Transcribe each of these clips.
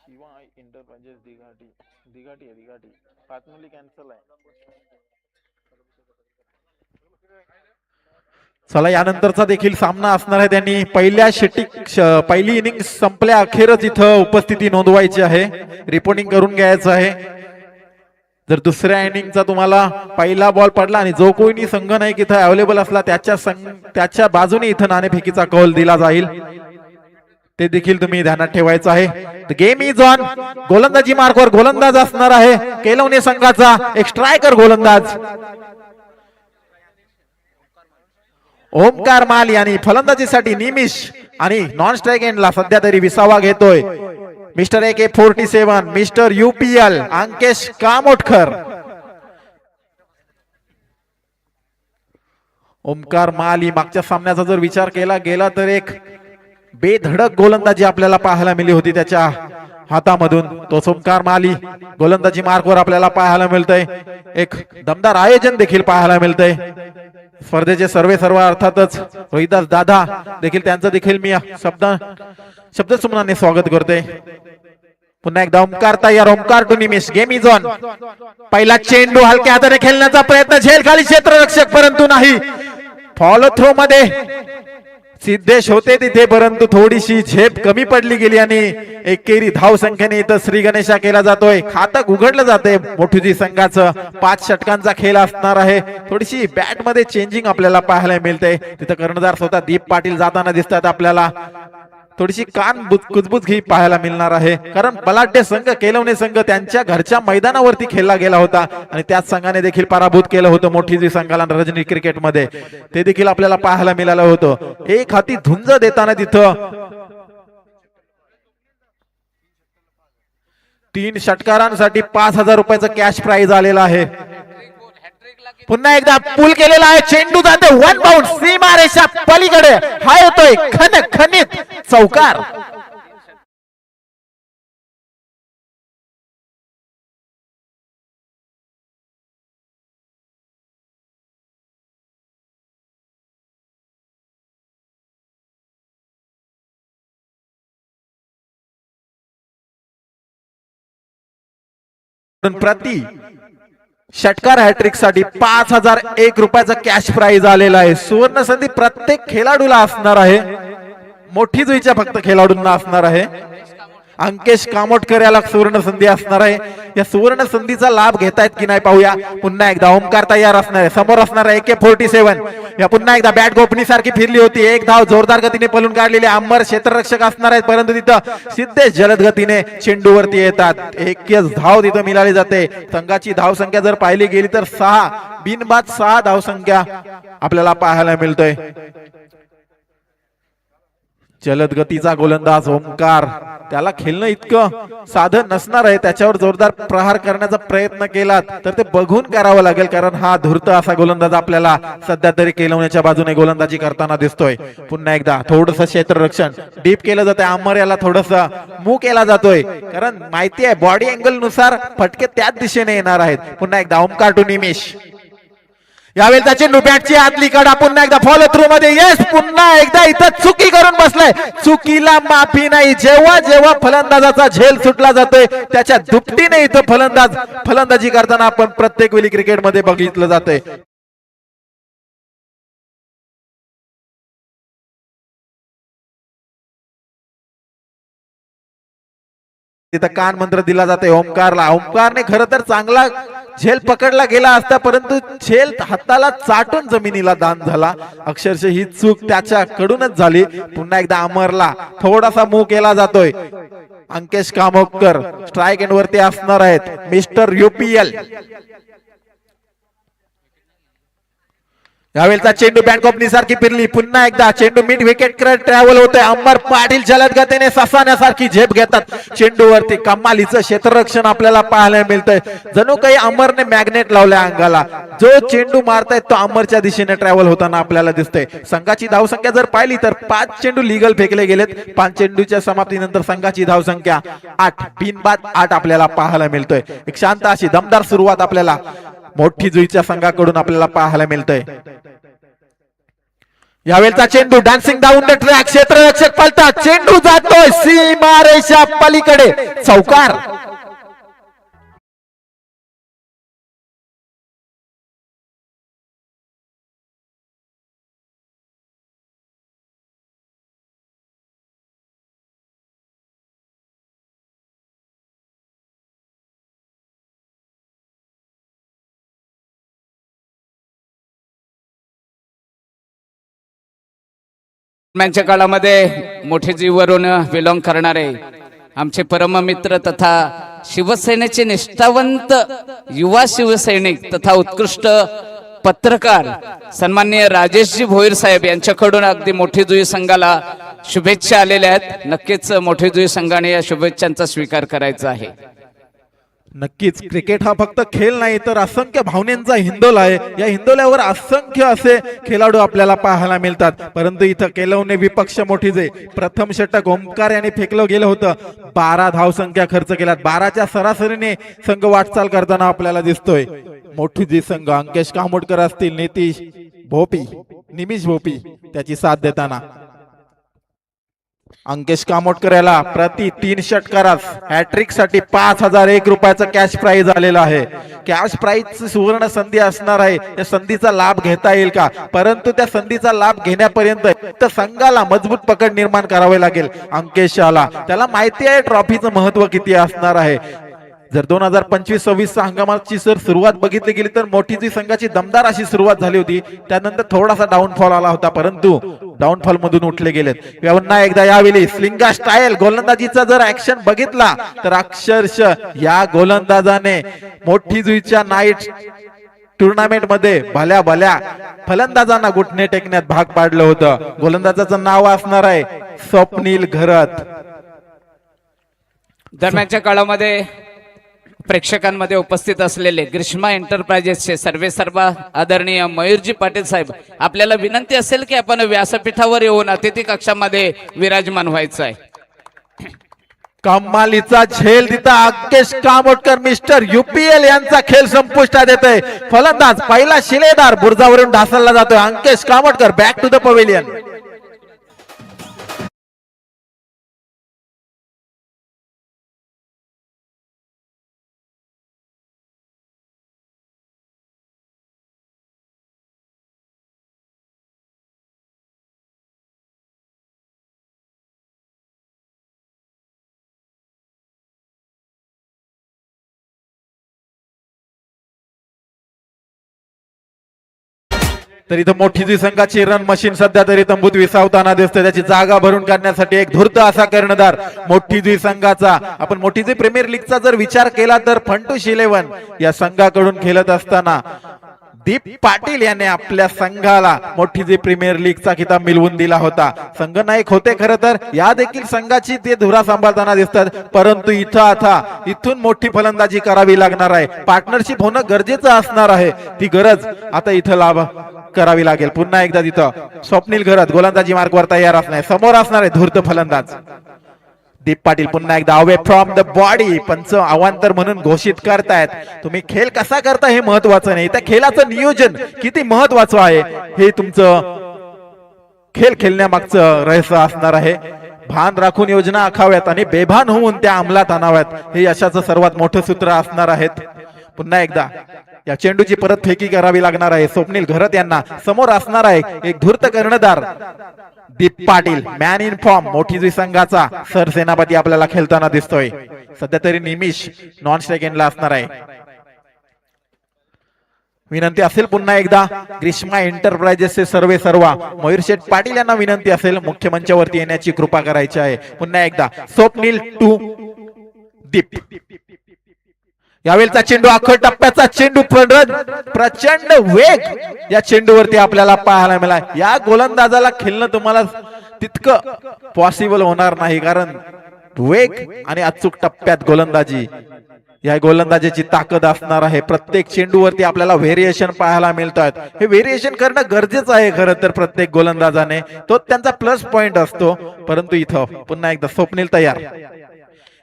Shiva enterprises दिघाटी दिघाटी आहे दिघाटी 5 minute cancel आहे. चला यानंतरचा देखील सामना असणार आहे. त्यांनी पहिली इनिंग संपल्या अखेरच इथं उपस्थिती नोंदवायची आहे, रिपोर्टिंग करून घ्यायचं आहे. जर दुसऱ्या इनिंगचा तुम्हाला पहिला बॉल पडला आणि जो कोणी संघ नाही इथं अवेलेबल असला त्याच्या बाजूने इथं नाणेफेकीचा कौल दिला जाईल, ते देखील तुम्ही ध्यानात ठेवायचं आहे. Game is on. गोलंदाजी मार्कवर गोलंदाज असणार आहे केलवणे संघाचा एक स्ट्रायकर गोलंदाज ओमकार माल यांनी फलंदाजीसाठी निमिष आणि नॉन स्ट्राईक एंडला सध्या तरी 20वा घेतोय mister AK47 mister UPL Ankesh Kamotkar. Omkar Mali मागच्या सामन्याचा जर विचार केला गेला तर एक बेधडक गोलंदाजी आपल्याला पाहायला मिळाली होती त्याच्या हातामधून. तो ओमकार माली गोलंदाजी मार्कवर आपल्याला पाहायला मिळतंय. एक दमदार आयोजन देखील पाहायला मिळतंय स्पर्धेचे सर्व अर्थातच रोहिदास दादा देखील त्यांचं देखील मी शब्दसुमनाने स्वागत करते. पुन्हा एकदा ओमकार तयार. Omkar to Nimish. Game is on. पहिला चेंडू हलक्या हाताने खेळण्याचा प्रयत्न, झेल खाली क्षेत्ररक्षक परंतु नाही. फॉलो थ्रो मध्ये सिद्धेश होते तिथे परंतु थोडीशी झेप कमी पडली गेली आणि एकेरी धाव संख्येने इथं श्री गणेशा केला जातोय. खातं उघडलं जाते मोठुजी संघाचं. 5 षटकांचा खेळ असणार आहे. थोडीशी बॅट मध्ये चेंजिंग आपल्याला पाहायला मिळते. तिथं कर्णधार स्वतः दीप पाटील जाताना दिसतात आपल्याला. थोडीशी कान कुजबुज ही पाहायला मिळणार आहे कारण बलाढ्य संघ केलवणे संघ त्यांच्या घरच्या मैदानावरती खेळला गेला होता आणि त्याच संघाने देखील पराभूत केलं होतं मोठीजी संघाला रजनी क्रिकेटमध्ये. ते देखील आपल्याला पाहायला मिळालं होतं. एक हाती धुंज देताना तिथं 3 षटकारांसाठी 5000 रुपयाचं कॅश प्राइज आलेला आहे. पुन्हा एकदा पूल केलेला आहे. चेंडू जाते वन बाउंड सीमारेषा पलीकडे. हा येतोय खणखणीत चौकार. प्रति षटकार हॅट्रिक साठी 5001 रुपयाचा कॅश प्राइज आलेला आहे. सुवर्ण संधी प्रत्येक खेळाडूला असणार आहे, मोठी जुईच्या फक्त खेळाडूंना असणार आहे. अंकेश कामोटकर याला सुवर्ण संधी असणार आहे. या सुवर्ण संधीचा लाभ घेतायत की नाही पाहूया. पुन्हा एकदा ओमकार तयार असणार आहे. समोर असणार आहे AK47. या पुन्हा एकदा बॅट गोपनी सारखी फिरली होती. एक धाव जोरदार गतीने पळून काढलेले अंबर क्षेत्ररक्षक असणार आहेत परंतु तिथं सिद्धेश जलद गतीने चेंडूवरती येतात. एकच धाव तिथं मिळाली जाते. संघाची धाव संख्या जर पाहिली गेली तर 6 बिनबाद 6 धाव संख्या आपल्याला पाहायला मिळतोय. जलद गतीचा गोलंदाज ओमकार, त्याला खेळणं इतकं साधन नसणार आहे. त्याच्यावर जोरदार प्रहार करण्याचा प्रयत्न केलात तर ते बघून करावं लागेल कारण हा धूर्त असा गोलंदाज आपल्याला सध्या तरी केलवण्याच्या बाजूने गोलंदाजी करताना दिसतोय. पुन्हा एकदा थोडंसं क्षेत्ररक्षण डीप केलं जातंय. अमर याला थोडंसं मूव केला जातोय कारण माहिती आहे बॉडी अँगल नुसार फटके त्याच दिशेने येणार आहेत. पुन्हा एकदा ओमकार टू निमिष. यावेळेचा चेंडू बॅटची आतली कडा. पुन्हा एकदा फॉलो थ्रू मध्ये. यस, पुन्हा एकदा इथं चुकी करून बसलाय. चुकीला माफी नाही. जेव्हा जेव्हा फलंदाजाचा झेल सुटला जातोय त्याच्या दुपटीने इथं फलंदाजी करताना आपण प्रत्येक वेळी क्रिकेटमध्ये बघितलं जातंय. तिथं कान मंत्र दिला जाते ओमकारला. ओमकारने खरं तर चांगला झेल पकडला गेला असता परंतु झेल हाताला चाटून जमिनीला दान झाला. अक्षरशः ही चूक त्याच्याकडूनच झाली. पुन्हा एकदा अमरला थोडासा मूव केला जातोय. अंकेश कामोटकर स्ट्राईक एंड वरती असणार आहेत. Mister UPL. यावेळेचा चेंडू बॅट कंपनी सारखी फिरली. पुन्हा एकदा चेंडू मिड विकेट कडे ट्रॅव्हल होतोय. अंबर पाटील जलद गतीने ससाण्यासारखी झेप घेतात चेंडूवरती. कमालीचं क्षेत्ररक्षण आपल्याला पाहायला मिळतंय. जणू काही अमरने मॅग्नेट लावल्या अंगाला. जो चेंडू मारतायत तो अमरच्या दिशेने ट्रॅव्हल होताना आपल्याला दिसतंय. संघाची धावसंख्या जर पाहिली तर 5 चेंडू लीगल फेकले गेलेत. 5 चेंडूच्या समाप्तीनंतर संघाची धावसंख्या 8 बिनबाद 8 आपल्याला पाहायला मिळतोय. एक शांत अशी दमदार सुरुवात आपल्याला मोठी जुईच्या संघाकडून आपल्याला पाहायला मिळतंय. यावेळचा चेंडू डान्सिंग डाऊन द ट्रॅक, क्षेत्ररक्षक पलटा, चेंडू जातोय सीमारेषा पलीकडे, चौकार. दरम्यानच्या काळामध्ये मोठे जीववरून बिलॉंग करणारे आमचे परममित्र तथा शिवसेनेचे निष्ठावंत युवा शिवसैनिक तथा उत्कृष्ट पत्रकार सन्माननीय राजेशजी भोईर साहेब यांच्याकडून अगदी मोठी जुई संघाला शुभेच्छा आलेल्या आहेत. नक्कीच मोठी जुई संघाने या शुभेच्छांचा स्वीकार करायचा आहे. नक्कीच क्रिकेट हा फक्त खेळ नाही तर असंख्य भावनेचा हिंदोला आहे. या हिंदोल्यावर असंख्य असे खेळाडू आपल्याला पाहायला मिळतात. परंतु इथं केलवने विपक्ष मोठी जे प्रथम षटक ओमकार यांनी फेकलं गेलं होतं. 12 धावसंख्या खर्च केल्यात. 12च्या सरासरीने संघ वाटचाल करताना आपल्याला दिसतोय. मोठी जी संघ अंकेश कामोडकर असतील, निमिष भोपी त्याची साथ देताना अंकेश कामोडकर याला प्रति 3 षटकारास हॅट्रिक साठी 5001 रुपयाचं कॅश प्राइज आलेलं आहे. कॅश प्राइज सुवर्ण संधी असणार आहे. या संधीचा लाभ घेता येईल का? परंतु त्या संधीचा लाभ घेण्यापर्यंत तर संघाला मजबूत पकड निर्माण करावे लागेल. अंकेशाला त्याला माहिती आहे ट्रॉफीचं महत्व किती असणार आहे. जर 2025-26 हंगामाची सुरुवात बघितली गेली तर मोठी जी संघाची दमदार अशी सुरुवात झाली होती. त्यानंतर थोडासा डाऊनफॉल आला होता, परंतु डाऊनफॉल मधून उठले गेलेत. पुन्हा एकदा यावेळी स्लिंगा स्टाईल गोलंदाजीचा जर ऍक्शन बघितला तर अक्षरशः या गोलंदाजाने मोठी जुईच्या नाईट टुर्नामेंट मध्ये भल्या फलंदाजांना घुटणे टेकण्यात भाग पाडलं होतं. गोलंदाजाचं नाव असणार आहे स्वप्नील घरत. दरम्यानच्या काळामध्ये प्रेक्षकांमध्ये उपस्थित असलेले ग्रीष्मा एंटरप्राइजेसचे सर्व आदरणीय मयूरजी पाटील साहेब, आपल्याला विनंती असेल की आपण व्यासपीठावर येऊन अतिथी कक्षामध्ये विराजमान व्हायचं आहे. कमालीचा झेल तिथं अंकेश कामोडकर मिस्टर UPL यांचा खेळ संपुष्टात येतोय. फलंदाज पहिला शिलेदार बुर्जावरून ढासळला जातोय. Ankesh Kamodkar back to the pavilion. तर इथं मोठी जी संघाची रन मशीन सध्या तरी तंबूत विसावताना दिसते. त्याची जागा भरून काढण्यासाठी एक धूर्त असा कर्णधार मोठी जी संघाचा. आपण मोठी जी प्रीमियर लीगचा जर विचार केला तर फंटूश 11 या संघाकडून खेळत असताना दीप पाटील याने आपल्या संघाला मोठी जी प्रीमियर लीगचा किताब मिळवून दिला होता. संघ नायक होते खरं तर. या देखील संघाची ते धुरा सांभाळताना दिसतात. परंतु इथून मोठी फलंदाजी करावी लागणार आहे. पार्टनरशिप होणं गरजेचं असणार आहे. ती गरज आता इथं लाभ करावी लागेल. पुन्हा एकदा तिथं स्वप्नील घरत गोलंदाजी मार्कवर तयार असणार. समोर असणार आहे धूर्त फलंदाज दीप पाटील. पुन्हा एकदा अवे फ्रॉम द बॉडी पंच अवांतर म्हणून घोषित करतायत. तुम्ही खेळ कसा करता हे महत्वाचं नाही, त्या खेळाचं नियोजन किती महत्वाचं आहे हे तुमचं खेळ खेळण्यामागचं रहस्य असणार आहे. भान राखून योजना आखाव्यात आणि बेभान होऊन त्या अंमलात आणाव्यात हे यशाचं सर्वात मोठं सूत्र असणार आहेत. पुन्हा एकदा या चेंडूची परत फेकी करावी लागणार आहे. स्वप्नील घरत यांना समोर असणार आहे एक धूर्त कर्णधार दीप पाटील. मॅन इन फॉर्म मोठी जी संघाचा सरसेनापती आपल्याला खेळताना दिसतोय. सध्या तरी निमिष नॉन स्ट्राईक असणार आहे. विनंती असेल पुन्हा एकदा ग्रीष्मा एंटरप्राइजेसचे सर्व मयूर शेठ पाटील यांना विनंती असेल मुख्य मंचावरती येण्याची कृपा करायची आहे. पुन्हा एकदा स्वप्नील टू दीप. यावेळचा चेंडू अख्खा टप्प्याचा चेंडू प्रचंड वेग या चेंडूवरती आपल्याला पाहायला मिळाला. या गोलंदाजाला खेळणं तुम्हाला तितकं पॉसिबल होणार नाही, कारण वेग आणि अचूक टप्प्यात गोलंदाजी या गोलंदाजीची ताकद असणार आहे. प्रत्येक चेंडूवरती आपल्याला व्हेरिएशन पाहायला मिळतात. हे व्हेरिएशन करणं गरजेचं आहे खरं तर प्रत्येक गोलंदाजाने. तो त्यांचा प्लस पॉइंट असतो. परंतु इथं पुन्हा एकदा स्वप्नील तयार.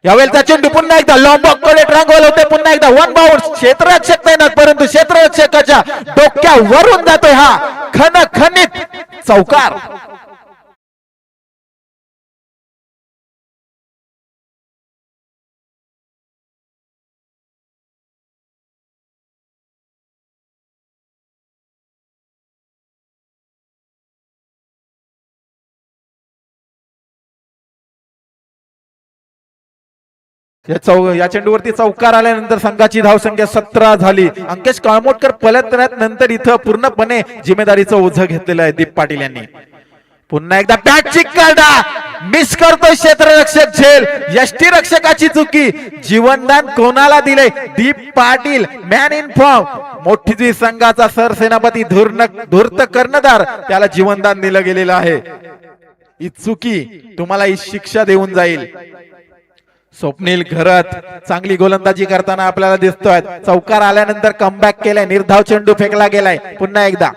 यावेळेचा चेंडू पुन्हा एकदा लॉंबॉककडे ट्रँगल होते, पुन्हा एकदा वन बाउंस, क्षेत्ररक्षक तैनात, परंतु क्षेत्ररक्षकाच्या डोक्यावरून जातोय हा खणखणीत चौकार. या चेंडूवरती चौकार आल्यानंतर संघाची धावसंख्या 17 झाली. अंकेश काळमोटकर पलटण्यात नंतर इथं पूर्णपणे जिम्मेदारीचं ओझं घेतलेलं आहे दीप पाटील यांनी. पुन्हा एकदा बॅटची करडा मिस करतोय क्षेत्ररक्षक झेल. यष्टीरक्षकाची चुकी. जीवनदान कोणाला दिले? दीप पाटील, मॅन इन फॉर्म. मोठी जी संघाचा सरसेनापती धूर्त कर्णधार, त्याला जीवनदान दिलं गेलेलं आहे. ही चुकी तुम्हाला ही शिक्षा देऊन जाईल. स्वप्नील घरत चांगली गोलंदाजी करताना आपल्याला दिसतोय. चौकार आल्यानंतर कमबॅक केलाय, निर्धाव चेंडू फेकला गेलाय. पुन्हा एकदा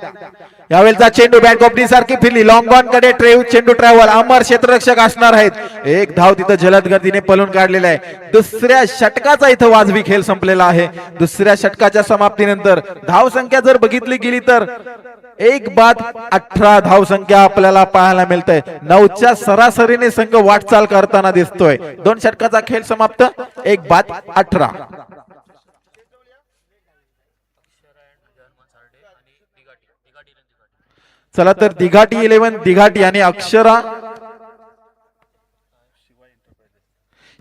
यावेळेचा चेंडू बॅट कॉपनी सारखी फिरली, लॉंग ऑन कडे चेंडू ट्रॅव्हल. अमर क्षेत्ररक्षक असणार आहेत. एक धाव तिथं जलद गतीने पळून काढलेला आहे. दुसऱ्या षटकाचा इथं वाजवी खेळ संपलेला आहे. दुसऱ्या षटकाच्या समाप्तीनंतर धाव संख्या जर बघितली गेली तर 1-18 धाव संख्या आपल्याला पाहायला मिळते. 9च्या सरासरीने संघ वाटचाल करताना दिसतोय. 2 षटकाचा खेळ समाप्त, 1-18. चला तर दिघाटी 11 दिघाटी आणि अक्षरा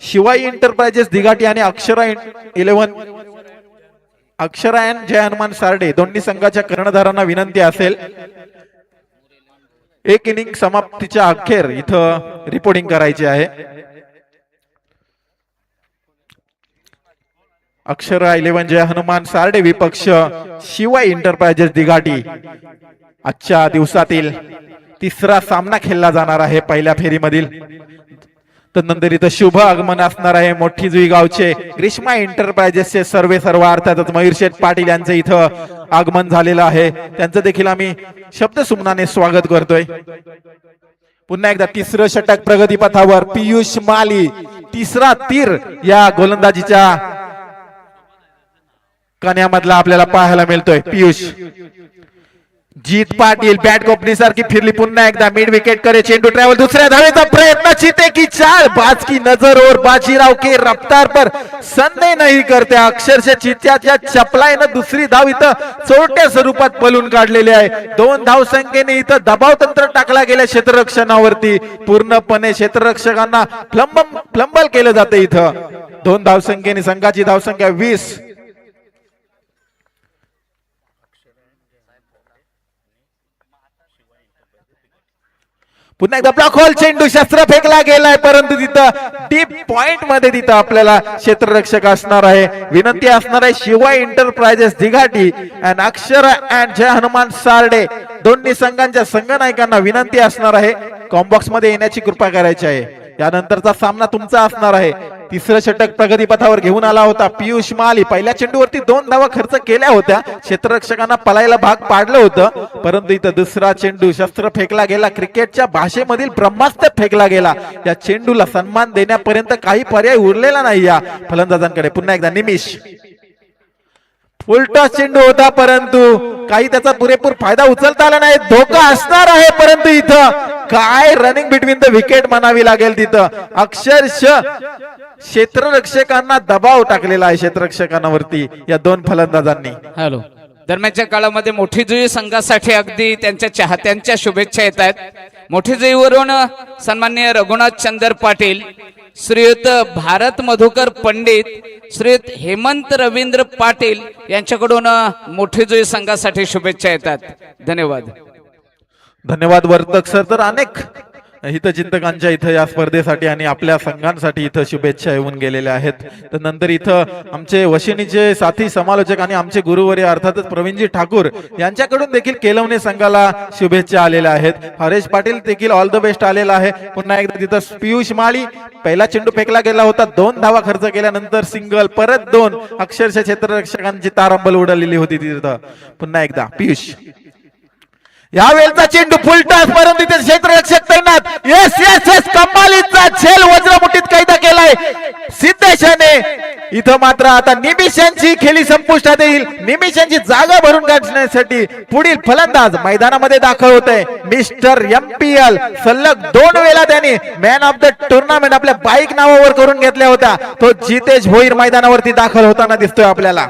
शिवाई एंटरप्राइजेस दिघाटी आणि अक्षरा 11 अक्षरा एन जय हनुमान सारडे दोन्ही संघाच्या कर्णधारांना विनंती असेल, एक इनिंग समाप्तीच्या अखेर इथं रिपोर्टिंग करायची आहे. अक्षरा 11 जय हनुमान सारडे विपक्ष शिवाई एंटरप्राइजेस दिघाटी. आजच्या दिवसातील तिसरा सामना खेळला जाणार आहे पहिल्या फेरीमधील. तदनंतर इथं शुभ आगमन असणार आहे. मोठी जुई गावचे ग्रीष्मा एंटरप्राइजेसचे सर्व अर्थातच मयूर शेठ पाटील यांचं इथं आगमन झालेलं आहे. त्यांचं देखील आम्ही शब्दसुमनाने स्वागत करतोय. पुन्हा एकदा तिसरं षटक प्रगतीपथावर पियुष माली, तिसरा तीर या गोलंदाजीच्या कण्यामधला आपल्याला पाहायला मिळतोय. पियुष जीत पाटील बॅट कोपनी सारखी फिरली. पुन्हा एकदा मिड विकेट करे चेंडू ट्रॅव्हल. दुसऱ्या धावेचा प्रयत्न, चिते की चाल, बाज की नजर और बाजीराव के रफ्तार पर संदेह नहीं करते. अक्षरशः चित्याच्या चपलाईनं दुसरी धाव इथं चोरट्या स्वरूपात पळून काढलेली आहे. 2 धाव संख्येने इथं दबाव तंत्र टाकला गेल्या क्षेत्ररक्षणावरती. पूर्णपणे क्षेत्ररक्षकांना फ्लंबल केलं जातं इथं. 2 धाव संख्येने संघाची धावसंख्या 20. पुन्हा एकदा ब्लॉक होल चेंडू शस्त्र फेकला गेलाय, परंतु तिथं डीप पॉइंट मध्ये तिथं आपल्याला क्षेत्ररक्षक असणार आहे. विनंती असणार आहे शिवाय एंटरप्राइजेस दिघाटी अँड अक्षरा अँड जय हनुमान सारडे दोन्ही संघांच्या संघनायकांना विनंती असणार आहे कॉम्बॉक्स मध्ये येण्याची कृपा करायची आहे. यानंतरचा सामना तुमचा असणार आहे. तिसरं षटक प्रगतीपथावर घेऊन आला होता पियुष माली. पहिल्या चेंडूवरती 2 धावा खर्च केल्या होत्या, क्षेत्ररक्षकांना पळायला भाग पाडलं होतं, परंतु इथं दुसरा चेंडू शस्त्र फेकला गेला. क्रिकेटच्या भाषेमधील ब्रह्मास्त्र फेकला गेला. या चेंडूला सन्मान देण्यापर्यंत काही पर्याय उरलेला नाही या फलंदाजांकडे. पुन्हा एकदा निमिष, उलटा चेंडू होता, परंतु काही त्याचा पुरेपूर फायदा उचलता आला नाही. धोका असणार आहे, परंतु इथं काय रनिंग बिटवीन द विकेट म्हणावी लागेल. तिथं अक्षरशः क्षेत्ररक्षकांना दबाव टाकलेला आहे क्षेत्ररक्षकांवरती या 2 फलंदाजांनी. हॅलो, दरम्यानच्या काळामध्ये मोठी जुई संघासाठी अगदी त्यांच्या चाहत्यांच्या शुभेच्छा येत आहेत. मोठी जुईवरून सन्माननीय रघुनाथ चंदर पाटील, श्रीयुत भारत मधुकर पंडित, श्रीयुत हेमंत रवींद्र पाटील यांच्याकडून मोठी जुई संघासाठी शुभेच्छा येतात. धन्यवाद. धन्यवाद वर्तक सर. तर अनेक हितचिंतकांच्या इथं या स्पर्धेसाठी आणि आपल्या संघांसाठी इथं शुभेच्छा येऊन गेलेल्या आहेत. तर नंतर इथं आमचे वशिनीचे साथी समालोचक आणि आमचे गुरुवर्य अर्थातच प्रवीणजी ठाकूर यांच्याकडून देखील केलवणे संघाला शुभेच्छा आलेल्या आहेत. हरेश पाटील देखील ऑल द बेस्ट आलेला आहे. पुन्हा एकदा तिथं पियुष माळी, पहिला चेंडू फेकला गेला होता, 2 धावा खर्च केल्यानंतर सिंगल, परत 2. अक्षरशः क्षेत्ररक्षकांची तारंबल उडलेली होती तिथं. पुन्हा एकदा पियुष, यावेळचा चेंडू फुलटॉस, परंतु तिथे क्षेत्ररक्षक तैनात. येस येस येस, कमालीचा झेल वज्रमुठीत कैद केलाय. इथं मात्र आता निमिषांची खेळी संपुष्टात येईल. निमिषांची जागा भरून काढण्यासाठी पुढील फलंदाज मैदानामध्ये दाखल होत आहे. मिस्टर MPL सलग 2 वेळा त्यांनी मॅन ऑफ द टुर्नामेंट आपल्या बाईक नावावर करून घेतल्या होत्या. तो जितेश भोईर मैदानावरती दाखल होताना दिसतोय आपल्याला.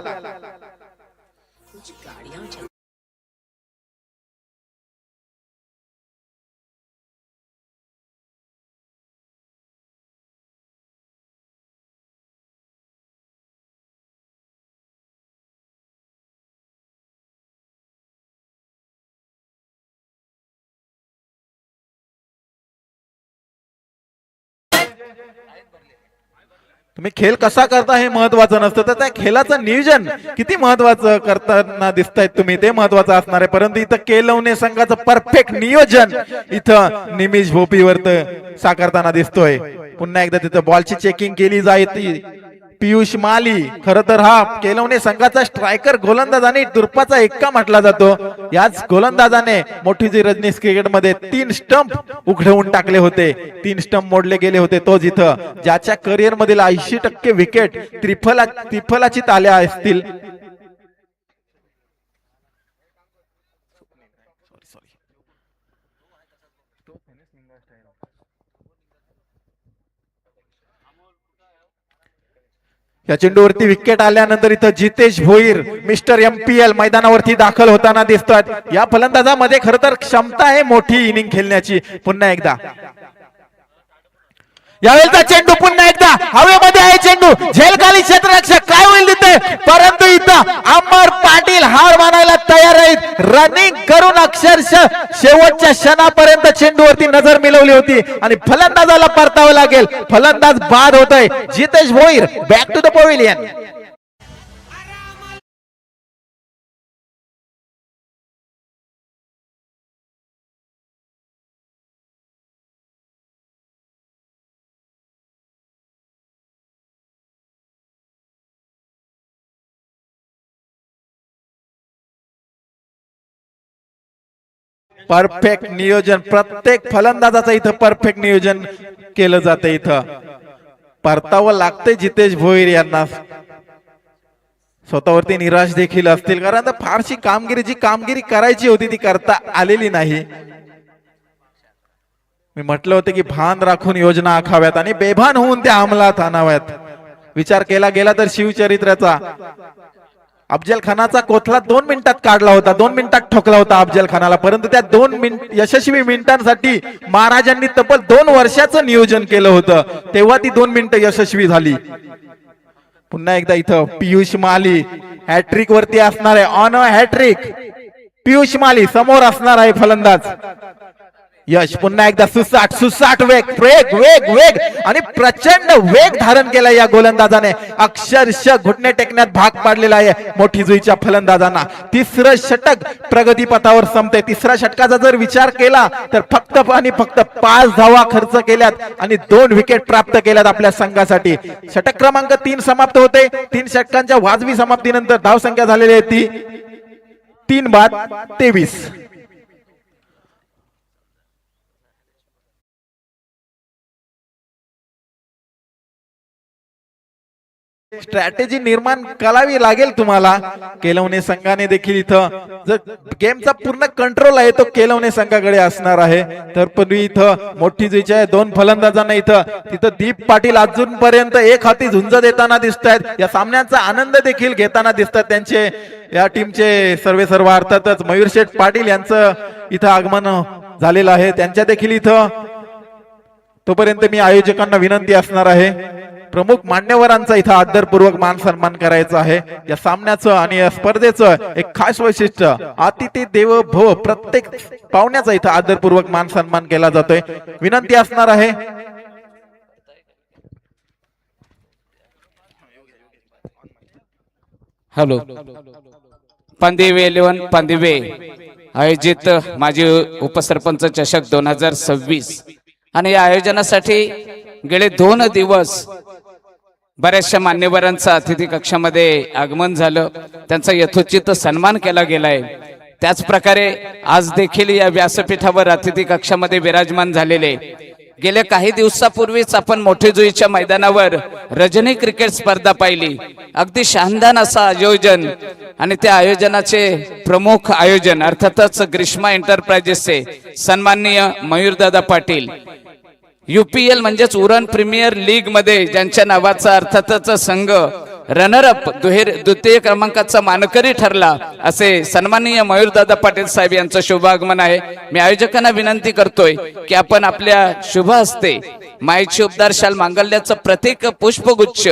तुम्ही खेळ कसा करता हे महत्वाचं नसतं, तर त्या खेळाचं नियोजन किती महत्वाचं करताना दिसतायत तुम्ही ते महत्वाचं असणार आहे. परंतु इथं केलवणे संघाचं परफेक्ट नियोजन इथं निमिष भोपीवर साकारताना दिसतोय. पुन्हा एकदा तिथं बॉलची चेकिंग केली जाते. पियुष माली खरं तर हा केलवणे संघाचा स्ट्रायकर गोलंदाज आणि दुर्पाचा एक्का म्हटला जातो. याच गोलंदाजाने मोठी जी रजनीश क्रिकेटमध्ये 3 स्टंप उघडवून टाकले होते, 3 स्टंप मोडले गेले होते. तो जिथं ज्याच्या करिअर मधील 80% विकेट त्रिफलाची आल्या असतील. या चेंडूवरती विकेट आल्यानंतर इथं जितेश भोईर मिस्टर MPL मैदानावरती दाखल होताना दिसतात. या फलंदाजामध्ये खरं तर क्षमता आहे मोठी इनिंग खेळण्याची. पुन्हा एकदा यावेळेचा चेंडू पुन्हा एकदा हवेमध्ये आहे. चेंडू झेलखाली क्षेत्ररक्षक काय होईल तिथे, परंतु इथं अमर पाटील हार मानायला तयार आहेत. रनिंग करून अक्षरशः शेवटच्या क्षणापर्यंत चेंडूवरती नजर मिळवली होती आणि फलंदाजाला परतावं लागेल. फलंदाज बाद होतोय. Jitesh Bhoir back to the pavilion. Perfect नियोजन, प्रत्येक फलंदाजाचं इथं परफेक्ट नियोजन केलं जातं. इथं परतावं लागतंय जितेश भोईर यांना. स्वतःवरती निराश देखील असतील, कारण फारशी जी कामगिरी करायची होती ती करता आलेली नाही. मी म्हटलं होतं की भान राखून योजना आखाव्यात आणि बेभान होऊन त्या अंमलात आणाव्यात. विचार केला गेला तर शिवचरित्राचा अफजल खानाचा कोथळा 2 मिनिटात काढला होता, 2 मिनिटात ठोकला होता अफजल खानाला. परंतु त्या 2 यशस्वी मिनिटांसाठी महाराजांनी तब्बल 2 वर्षाचं नियोजन केलं होतं, तेव्हा ती 2 मिनिटं यशस्वी झाली. पुन्हा एकदा इथं पियुष माली हॅट्रिक वरती असणार आहे. ऑन अ हॅट्रिक पियुष माली समोर असणार आहे फलंदाज. यश पुन्हा एकदा सुसाट वेग आणि प्रचंड वेग धारण केला या गोलंदाजाने. अक्षरशः घुटणे टेकण्यात भाग पाडलेला आहे मोठी जुईच्या फलंदाजांना. 3रं षटक प्रगतीपथावर संपते. 3ऱ्या षटकाचा जर विचार केला तर फक्त 5 धावा खर्च केल्यात आणि 2 विकेट प्राप्त केल्यात आपल्या संघासाठी. षटक क्रमांक 3 समाप्त होते. 3 षटकांच्या वाजवी समाप्तीनंतर धावसंख्या झालेली आहे ती 3 बाद 23. स्ट्रॅटेजी निर्माण करावी लागेल तुम्हाला. केलवणे संघाने देखील इथं जर गेमचा पूर्ण कंट्रोल आहे तो केलवणे संघाकडे असणार आहे. तर पण इथं मोठी जुईची आहे. 2 फलंदाजांना तिथं दीप पाटील अजूनपर्यंत एक हाती झुंज देताना दिसत आहेत. या सामन्याचा आनंद देखील घेताना दिसतात. त्यांचे या टीमचे सर्व अर्थातच मयूर शेठ पाटील यांचं इथं आगमन झालेलं आहे. त्यांच्या देखील इथं तोपर्यंत मी आयोजकांना विनंती असणार आहे, प्रमुख मान्यवरांचा इथं आदरपूर्वक मान सन्मान करायचा आहे. या सामन्याचं आणि या स्पर्धेचं एक खास वैशिष्ट्य अतिथी देवो भव, प्रत्येक पाहुण्याचा इथं आदरपूर्वक मान सन्मान केला जातोय. विनंती असणार आहे हॅलो पांदिवे 11 पांदिवे आयोजित माजी उपसरपंच चषक 2026 आणि या आयोजनासाठी गेले 2 दिवस बऱ्याचशा मान्यवरांचं अतिथी कक्षामध्ये आगमन झालं. त्यांचा यथोचित सन्मान केला गेलाय. त्याच प्रकारे आज देखील या व्यासपीठावर अतिथी कक्षामध्ये विराजमान झालेले गेल्या काही दिवसापूर्वीच आपण मोठे जुईच्या मैदानावर रजनी क्रिकेट स्पर्धा पाहिली. अगदी शानदार असं आयोजन आणि त्या आयोजनाचे प्रमुख आयोजन अर्थातच ग्रीष्मा एंटरप्राइजेसचे सन्माननीय मयूरदादा पाटील. UPL म्हणजेच उरण प्रीमियर लीग मध्ये ज्यांच्या नावाचा अर्थातच संघ रनरअप द्वितीय क्रमांकाचा मानकरी ठरला असे सन्माननीय मयूरदादा पाटील साहेब यांचं शुभागमन आहे. मी आयोजकांना विनंती करतोय की आपण आपल्या शुभ हस्ते मायेची उबदार शाल मांगल्याचं प्रतीक पुष्पगुच्छ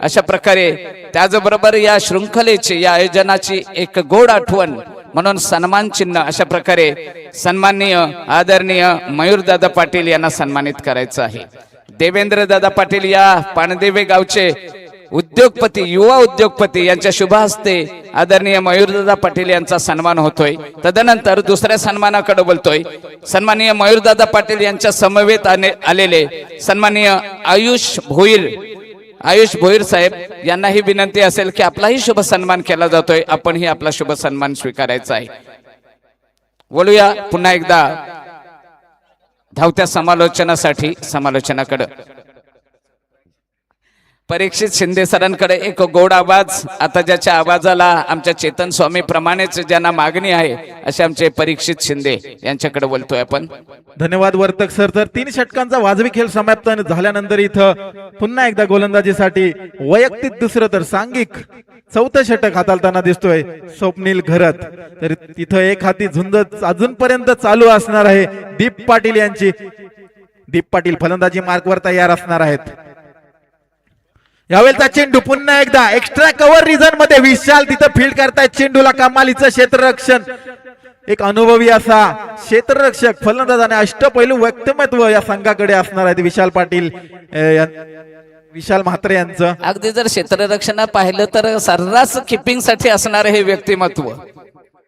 अशा प्रकारे त्याचबरोबर या शृंखलेची या आयोजनाची एक गोड आठवण म्हणून सन्मान चिन्ह अशा प्रकारे सन्माननीय आदरणीय मयूरदादा पाटील यांना सन्मानित करायचं आहे. देवेंद्र दादा पाटील या पाणदेवे गावचे उद्योगपती युवा उद्योगपती यांच्या शुभ हस्ते आदरणीय मयूरदादा पाटील यांचा सन्मान होतोय. तदनंतर दुसऱ्या सन्मानाकडे बोलतोय. सन्माननीय मयूरदादा पाटील यांच्या समवेत आलेले सन्माननीय आयुष भोईर साहेब यांनाही विनंती असेल की आपलाही शुभ सन्मान केला जातोय. आपणही आपला शुभ सन्मान स्वीकारायचा आहे. बोलूया पुन्हा एकदा धावत्या समालोचनाकडे. परीक्षित शिंदे सरांकडे एक गोड आवाज, आता ज्याच्या आवाजाला आमच्या चेतन स्वामी प्रमाणेच ज्यांना मागणी आहे असे आमचे परीक्षित शिंदे यांच्याकडे बोलतोय आपण. धन्यवाद वर्तक सर. तर 3 षटकांचा वाजवी खेळ समाप्त झाल्यानंतर इथं पुन्हा एकदा गोलंदाजीसाठी वैयक्तिक दुसरं तर सांघिक 4थं षटक हाताळताना दिसतोय स्वप्नील घरत. तर तिथं एक हाती झुंज अजूनपर्यंत चालू असणार आहे दीप पाटील यांची. दीप पाटील फलंदाजी मार्कवर तयार असणार आहेत. यावेळेचा चेंडू पुन्हा एकदा एक्स्ट्रा कव्हर रिझन मध्ये विशाल तिथं फील्ड करतायत चेंडूला. कमालीचं क्षेत्ररक्षण, एक अनुभवी असा क्षेत्ररक्षक फलंदाज आणि अष्टपैलू व्यक्तिमत्व या संघाकडे असणार आहेत विशाल म्हात्रे यांचं. अगदी जर क्षेत्ररक्षण पाहिलं तर सर्रास किपिंग साठी असणार हे व्यक्तिमत्व.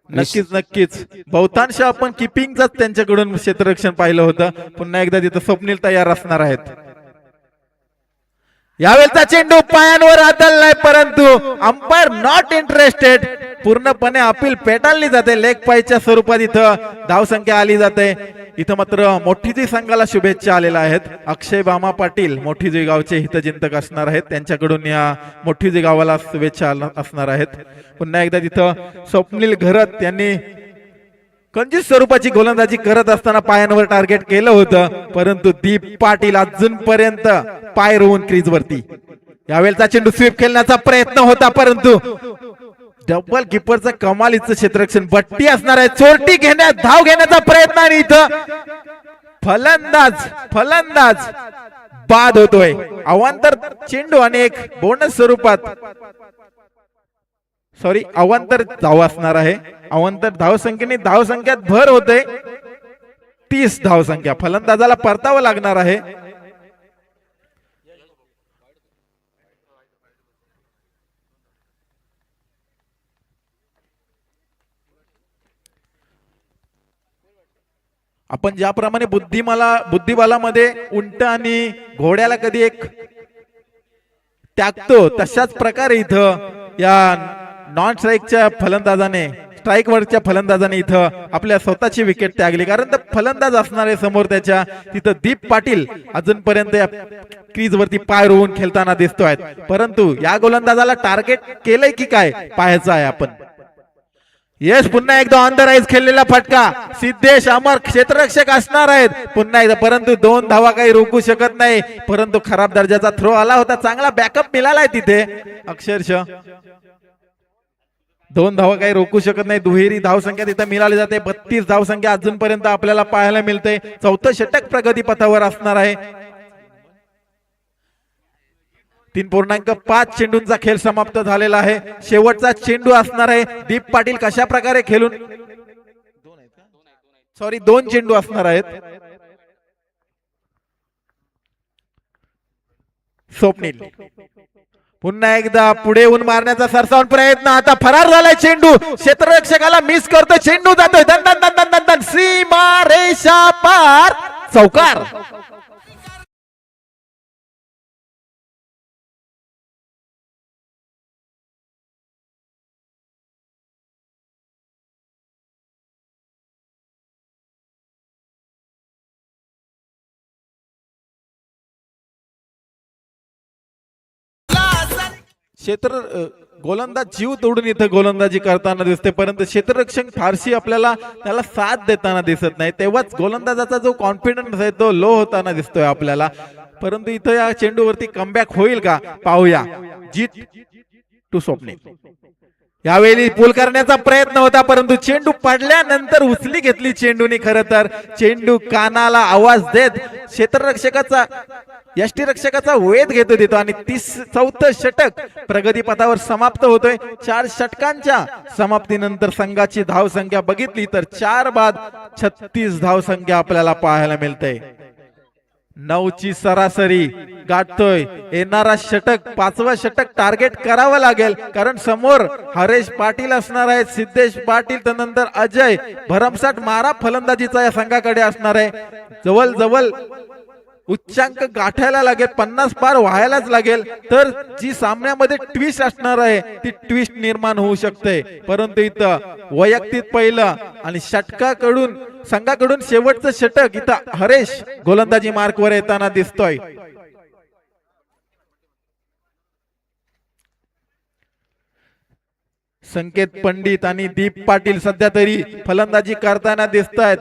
नक्कीच बहुतांश आपण किपिंगच त्यांच्याकडून क्षेत्ररक्षण पाहिलं होतं. पुन्हा एकदा तिथं स्वप्नील तयार असणार आहेत. यावेळेचा चेंडू पायांवर आदळलाय परंतु अंपायर नॉट इंटरेस्टेड. पूर्णपणे अपील पेटाळली जाते. लेग पायच्या स्वरूपात इथं धावसंख्या आली जाते. इथं मात्र मोठीजी संघाला शुभेच्छा आलेल्या आहेत. अक्षय बामा पाटील मोठीजी गावचे हितचिंतक असणार आहेत. त्यांच्याकडून या मोठीजी गावाला शुभेच्छा असणार आहेत. पुन्हा एकदा तिथं स्वप्नील घरत यांनी कंजूस स्वरूपाची गोलंदाजी करत असताना पायांवर टार्गेट केलं होतं परंतु दीप पाटील अजूनपर्यंत पाय रोवून क्रीज वरती. यावेळेचा चेंडू स्वीप खेळण्याचा प्रयत्न होता परंतु डबल किपरचं कमालीचं क्षेत्ररक्षण बट्टी असणार आहे. चोरटी धाव घेण्याचा प्रयत्न आणि इथं फलंदाज बाद होतोय. अवांतर चेंडू आणि एक बोनस स्वरूपात अवांतर धाव असणार आहे. अवांतर धावसंख्येने धावसंख्यात भर होते. 30 धावसंख्या फलंदाजाला परतावं लागणार आहे. आपण ज्याप्रमाणे बुद्धिबलामध्ये उंट आणि घोड्याला कधी एक टाकतो तशाच प्रकारे इथं या नॉन स्ट्राईकच्या फलंदाजाने स्ट्राईक वरच्या फलंदाजाने इथं आपल्या स्वतःची विकेट त्यागली. कारण तर फलंदाज असणारे समोर त्याच्या तिथं दीप पाटील अजूनपर्यंत या क्रीज वरती पाय रोवून खेळताना दिसतोय. परंतु या गोलंदाजाला टार्गेट केलंय की काय पाहायचं आहे आपण. यश पुन्हा एकदा ऑन द राईज खेळलेला फटका. सिद्धेश अमर क्षेत्ररक्षक असणार आहेत पुन्हा एकदा परंतु 2 धावा काही रोखू शकत नाही. परंतु खराब दर्जाचा थ्रो आला होता. चांगला बॅकअप मिळालाय तिथे. अक्षरशः 2 धावा काही रोखू शकत नाही. दुहेरी धावसंख्या तिथे मिळाली जाते. 32 धावसंख्या अजूनपर्यंत आपल्याला पाहायला मिळते. 4थं षटक प्रगती पथावर असणार आहे. 3.5 चेंडूंचा खेळ समाप्त झालेला आहे. शेवटचा चेंडू असणार आहे. दीप पाटील कशा प्रकारे खेळून 2 चेंडू असणार आहेत. स्वप्नील पुन्हा एकदा पुढे येऊन मारण्याचा सरसावून प्रयत्न. आता फरार झालाय चेंडू. क्षेत्ररक्षकाला मिस करतो. चेंडू जातोय दन सीमा रेषा पार. चौकार. गोलंदाज जीव तोडून इथं गोलंदाजी करताना दिसते, परंतु क्षेत्ररक्षक फारशी आपल्याला त्याला साथ देताना दिसत नाही. तेव्हाच गोलंदाजाचा जो कॉन्फिडन्स आहे तो लो होताना दिसतोय आपल्याला. परंतु इथं या चेंडूवरती कमबॅक होईल का पाहूया. जीत टू स्वप्नील. यावेळी पूल करण्याचा प्रयत्न होता, परंतु चेंडू पडल्यानंतर उचली घेतली चेंडूने. खरं तर चेंडू कानाला आवाज देत क्षेत्ररक्षकाचा यष्टीरक्षकाचा वेध घेतो तिथं आणि 34 षटक प्रगतीपथावर समाप्त होतोय. 4 षटकांच्या समाप्तीनंतर संघाची धावसंख्या बघितली तर 4 बाद 36 धावसंख्या आपल्याला पाहायला मिळते. 9ची सरासरी गाठतोय. येणारा षटक 5वं षटक टार्गेट करावं लागेल, कारण समोर हरेश पाटील असणार आहेत, सिद्धेश पाटील, त्यानंतर अजय. भरमसाठ मारा फलंदाजीचा या संघाकडे असणार आहे. जवळ उच्चांक गाठायला लागेल, 50 पार व्हायलाच लागेल, तर जी सामन्यामध्ये ट्विस्ट असणार आहे ती ट्विस्ट निर्माण होऊ शकते. परंतु इथं वैयक्तिक पहिलं आणि षटकाकडून संघाकडून शेवटचं षटक इथं हरेश गोलंदाजी मार्कवर येताना दिसतोय. संकेत पंडित आणि दीप पाटील सध्या तरी फलंदाजी करताना दिसत आहेत.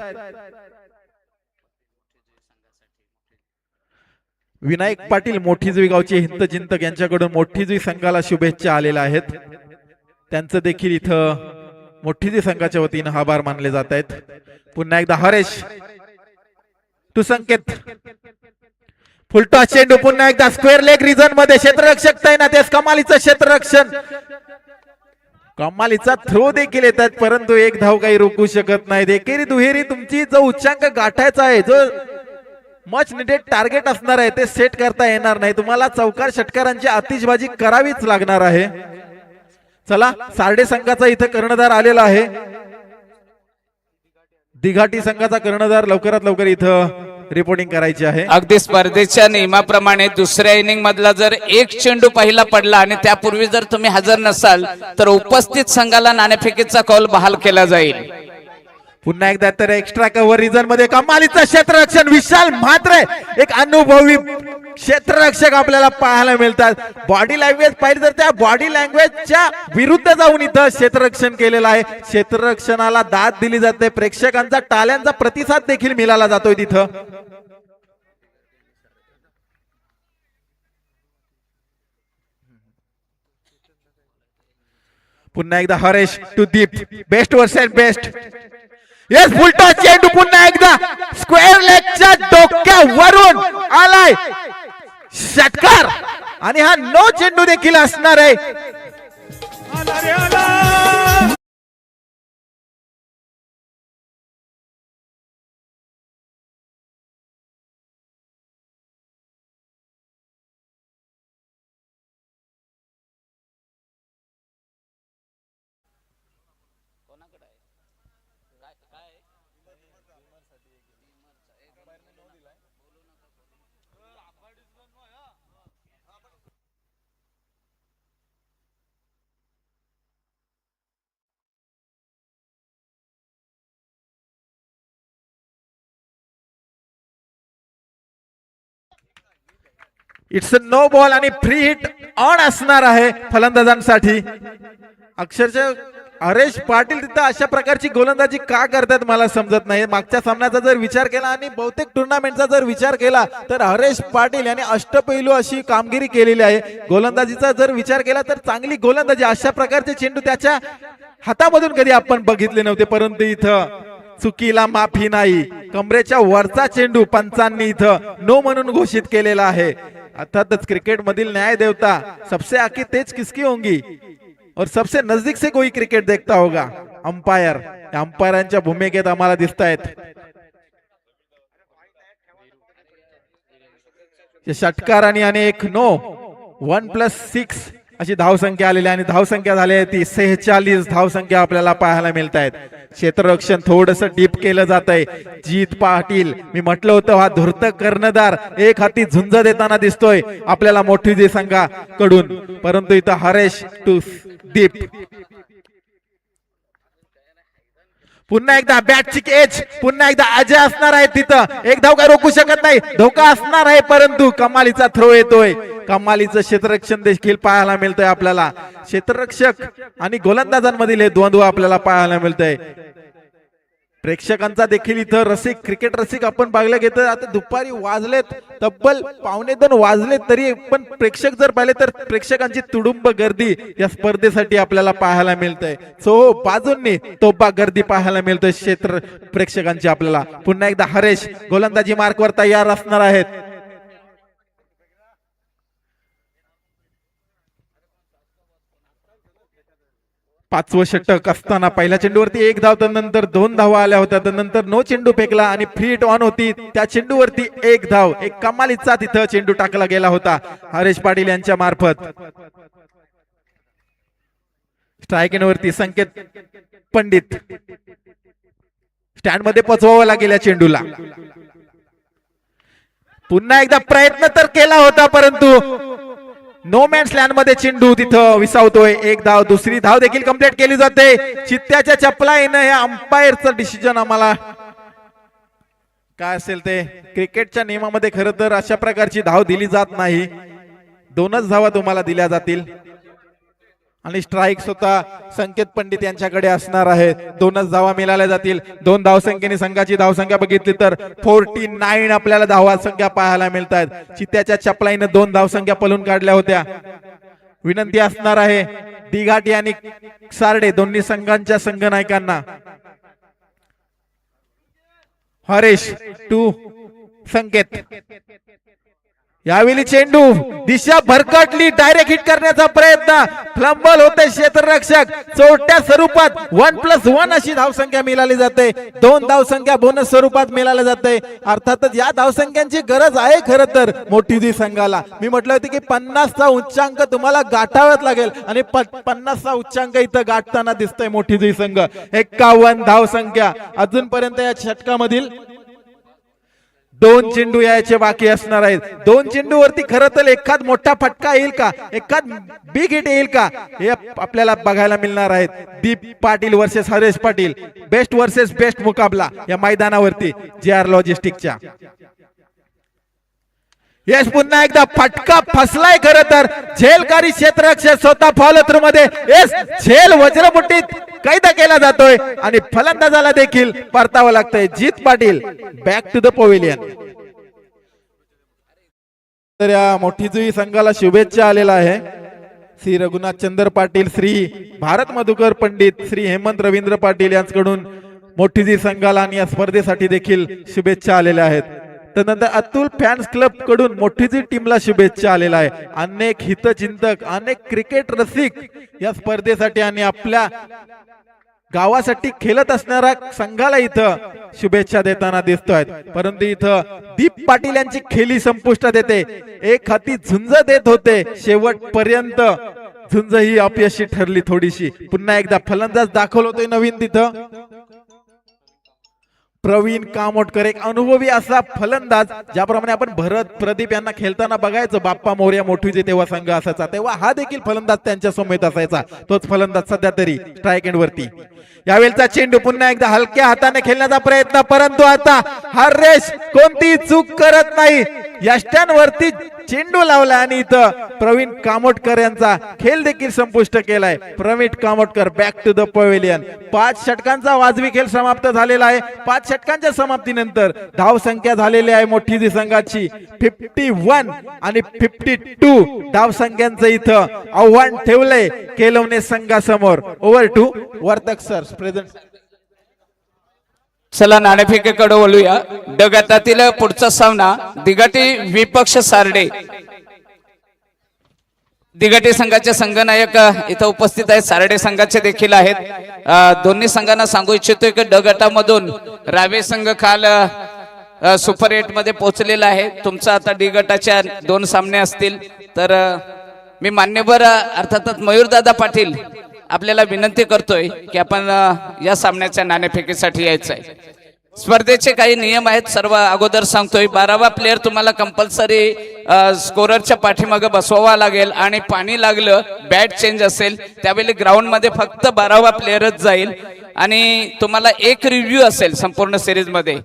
विनायक पाटील मोठीजुई गावचे हिंतचिंतक यांच्याकडून मोठीजुई संघाला शुभेच्छा आलेल्या आहेत. त्यांचं देखील इथं मोठीजुई संघाच्या वतीनं आभार मानले जात आहेत. पुन्हा एकदा हरेश टू संकेत. फुलटॉस चेंडू पुन्हा एकदा स्क्वेअर लेग रिजन मध्ये क्षेत्ररक्षक तैनात. कमालीचं क्षेत्ररक्षण, कमालीचा थ्रो देखील येतात, परंतु एक धाव काही रोखू शकत नाही. एकेरी दुहेरी तुमची जो उच्चांक गाठायचा आहे, जो मच निडेड टार्गेट असणार आहे, ते सेट करता येणार नाही. तुम्हाला चौकार षटकारांची आतिषबाजी करावीच लागणार आहे. चला, सारडे संघाचा इथं कर्णधार आलेला आहे. दिघाटी संघाचा कर्णधार लवकरात लवकर इथं रिपोर्टिंग करायची आहे. अगदी स्पर्धेच्या नियमाप्रमाणे दुसऱ्या इनिंग मधला जर एक चेंडू पहिला पडला आणि त्यापूर्वी जर तुम्ही हजर नसाल तर उपस्थित संघाला नाणेफेकीचा कौल बहाल केला जाईल. पुन्हा एकदा तर एक्स्ट्रा कव्हर रिजन मध्ये कमालीचं क्षेत्ररक्षण. विशाल म्हात्रे एक अनुभवी क्षेत्ररक्षक आपल्याला पाहायला मिळतात. बॉडी लँग्वेज पाहिजे तर त्या बॉडी लँग्वेजच्या विरुद्ध जाऊन इथं क्षेत्ररक्षण केलेलं आहे. क्षेत्ररक्षणाला दाद दिली जाते, प्रेक्षकांचा टाळ्यांचा प्रतिसाद देखील मिळाला जातोय तिथं. पुन्हा एकदा Haresh to Deep. Best versus best. Yes, full toss चेंडू पुन्हा एकदा स्क्वेअर लेगच्या डोक्यावरून आलाय षटकार आणि हा नो चेंडू देखील असणार आहे. इट्स अ नो बॉल आणि फ्री हिट ऑन असणार आहे फलंदाजांसाठी. अक्षरशः हरेश पाटील तिथं अशा प्रकारची गोलंदाजी का करतात मला समजत नाही. मागच्या सामन्याचा जर विचार केला आणि बहुतेक टुर्नामेंटचा जर विचार केला तर हरेश पाटील यांनी अष्टपैलू अशी कामगिरी केलेली आहे. गोलंदाजीचा जर विचार केला तर चांगली गोलंदाजी, अशा प्रकारचे चेंडू त्याच्या हातामधून कधी आपण बघितले नव्हते. परंतु इथं चुकीला माफी नाही. कमरेच्या वरचा चेंडू पंचांनी इथं नो म्हणून घोषित केलेला आहे. अर्थातच क्रिकेट मधील न्याय देवता सबसे आखिर तेज किसकी होंगी और सबसे नजदीक से कोई क्रिकेट देखता होगा, अंपायर. अंपायरांच्या भूमिकेत आम्हाला दिसत आहेत. षटकार आणि एक नो. 1+6 अशी धावसंख्या आलेली आणि धावसंख्या झाली आहे ती 46 धावसंख्या आपल्याला पाहायला मिळत आहेत. क्षेत्ररक्षण थोडस डीप केलं जात आहे. जीत पाटील, मी म्हटलं होतं हा धूर्त कर्णधार एक हाती झुंज देताना दिसतोय आपल्याला मोठी संघाकडून. परंतु इथं हरेश टू दीप. पुन्हा एकदा बॅटची एज, पुन्हा एकदा अजय असणार आहे तिथं, एक धाव काय रोखू शकत नाही, धोका असणार आहे परंतु कमालीचा थ्रो येतोय, कमालीचं क्षेत्ररक्षण देखील पाहायला मिळतंय आपल्याला. क्षेत्ररक्षक आणि गोलंदाजांमधील हे द्वंद्व आपल्याला पाहायला मिळतंय. प्रेक्षकांचा देखील इथं रसिक, क्रिकेट रसिक आपण बघायला घेतो. आता दुपारी वाजलेत तब्बल 1:15 वाजले तरी पण प्रेक्षक जर पाहिले तर प्रेक्षकांची तुडुंब गर्दी या स्पर्धेसाठी आपल्याला पाहायला मिळतंय. सो बाजूंनी तोफा गर्दी पाहायला मिळतोय क्षेत्र प्रेक्षकांची आपल्याला. पुन्हा एकदा हरेश गोलंदाजी मार्कवर तयार असणार आहेत. पाचवं षटक असताना पहिल्या चेंडूवरती एक धाव, तर नंतर 2 धावा आल्या होत्या, तर नंतर नो चेंडू फेकला आणि फ्री हिट ऑन होती. त्या चेंडूवरती एक धाव, एक कमालीचा तिथं चेंडू टाकला गेला होता हरेश पाटील यांच्या मार्फत. स्ट्राईक वरती संकेत पंडित स्टँड मध्ये पोचवावं लागेल या चेंडूला. पुन्हा एकदा प्रयत्न तर केला होता परंतु नो मॅन्स लँड मध्ये चेंडू तिथं विसावतोय. एक धाव, दुसरी धाव देखील कंप्लीट केली जाते. चित्त्याच्या चपलाईनं हे अंपायरचं डिसिजन आम्हाला काय असेल ते, क्रिकेटच्या नियमामध्ये खरं तर अशा प्रकारची धाव दिली जात नाही. 2च धावा तुम्हाला दिल्या जातील आणि स्ट्राईक स्वतः संकेत पंडित यांच्याकडे असणार आहे. 2च धावा मिळाल्या जातील. 2 धावसंख्येने संघाची धावसंख्या बघितली तर 49 आपल्याला धावा संख्या पाहायला मिळत आहेत. चित्त्याच्या चपलाईनं 2 धावसंख्या पळून काढल्या होत्या. विनंती असणार आहे दिघाटी आणि सारडे दोन्ही संघांच्या संघनायकांना. हरेश टू संकेत, यावेळी चेंडू दिशा भरकटली, डायरेक्ट हिट करण्याचा प्रयत्न, फ्लंबल होते क्षेत्ररक्षक. चोरट्या स्वरूपात 1+1 अशी धावसंख्या मिळाली जाते. 2 धावसंख्या बोनस स्वरूपात मिळाल्या जाते. अर्थातच या धावसंख्यांची गरज आहे खरं तर मोठीजी संघाला. मी म्हटलं होतं की 50चा उच्चांक तुम्हाला गाठावाच लागेल आणि 50चा उच्चांक इथं गाठताना दिसतोय मोठीजी संघ. 51 धावसंख्या अजूनपर्यंत या षटकामधील. 2 चेंडू यायचे बाकी असणार आहेत. 2 चेंडूवरती खरं तर एखाद मोठा फटका येईल का, एखाद बिग हिट येईल का, हे आपल्याला बघायला मिळणार आहेत. Deep Patil versus Haresh Patil, best versus best मुकाबला या मैदानावरती JR लॉजिस्टिकच्या. यश पुन्हा एकदा फटका फसलाय खरं तर. झेलकारी क्षेत्ररक्षक स्वतः फॉलो थ्रू मध्ये झेल वज्रमुठीत कैद केला जातोय आणि फलंदाजाला देखील परतावं लागतंय. Jeet Patil back to the pavilion. तर या मोठीजुई संघाला शुभेच्छा आलेला आहे. श्री रघुनाथ चंद्र पाटील, श्री भारत मधुकर पंडित, श्री हेमंत रवींद्र पाटील यांच्याकडून मोठीजुई संघाला आणि या स्पर्धेसाठी देखील शुभेच्छा आलेल्या आहेत. त्यानंतर अतुल फॅन्स क्लब कडून मोठीजी टीमला शुभेच्छा आलेला आहे. अनेक हितचिंतक, अनेक क्रिकेट रसिक या स्पर्धेसाठी आणि आपल्या गावासाठी खेळत असणाऱ्या संघाला इथं शुभेच्छा देताना दिसतोय. परंतु इथं दीप पाटील यांची खेळी संपुष्टात येते. एक हाती झुंज देत होते, शेवटपर्यंत झुंज ही अपयशी ठरली थोडीशी. पुन्हा एकदा फलंदाज दाखल होतोय नवीन तिथं प्रवीण कामोटकर, एक अनुभवी असा फलंदाज. ज्याप्रमाणे आपण भरत प्रदीप यांना खेळताना बघायचो, बाप्पा मोर्या मोठीजे तेव्हा संघ असायचा, तेव्हा हा देखील फलंदाज त्यांच्या समेत असायचा. तोच फलंदाज सध्या तरी स्ट्राईक एंड वरती. यावेळचा चेंडू पुन्हा एकदा हलक्या हाताने खेळण्याचा प्रयत्न, परंतु आता हरेश कोणती चूक करत नाही. यष्ट्यांवरती चेंडू लावला आणि इथं प्रवीण कामोटकर यांचा खेळ देखील संपुष्ट केलाय. Praveen Kamotkar back to the pavilion. 5 षटकांचा वाजवी खेळ समाप्त झालेला आहे. 5 षटकांच्या समाप्तीनंतर धाव संख्या झालेली आहे मोठीजी संघाची 51 आणि 52 धाव संख्यांचं इथं आव्हान ठेवलंय केलवणे संघासमोर. Over to Vartak sir present. चला नाणेफेकीकडे बोलूया. ड गटातील पुढचा सामना दिघाटी विपक्ष सारडे. दिघाटी संघाचे संघनायक इथं उपस्थित आहेत, सारडे संघाचे देखील आहेत. दोन्ही संघांना सांगू इच्छितोय की ड गटामधून रावे संघ काल सुपर 8 मध्ये पोहोचलेला आहे. तुमचा आता डी गटाच्या 2 सामने असतील. तर मी मान्यवर अर्थातच मयूरदादा पाटील आपल्याला विनंती करतोय की आपण या सामन्याच्या नाणेफेकीसाठी यायचं आहे. स्पर्धेचे काही नियम आहेत, सर्व अगोदर सांगतोय. 12वा प्लेयर तुम्हाला कंपल्सरी स्कोररच्या पाठीमागे बसवावा लागेल आणि पाणी लागलं, बॅट चेंज असेल त्यावेळी ग्राउंड मध्ये फक्त 12वा प्लेयरच जाईल आणि तुम्हाला एक रिव्ह्यू असेल. संपूर्ण सिरीज मध्ये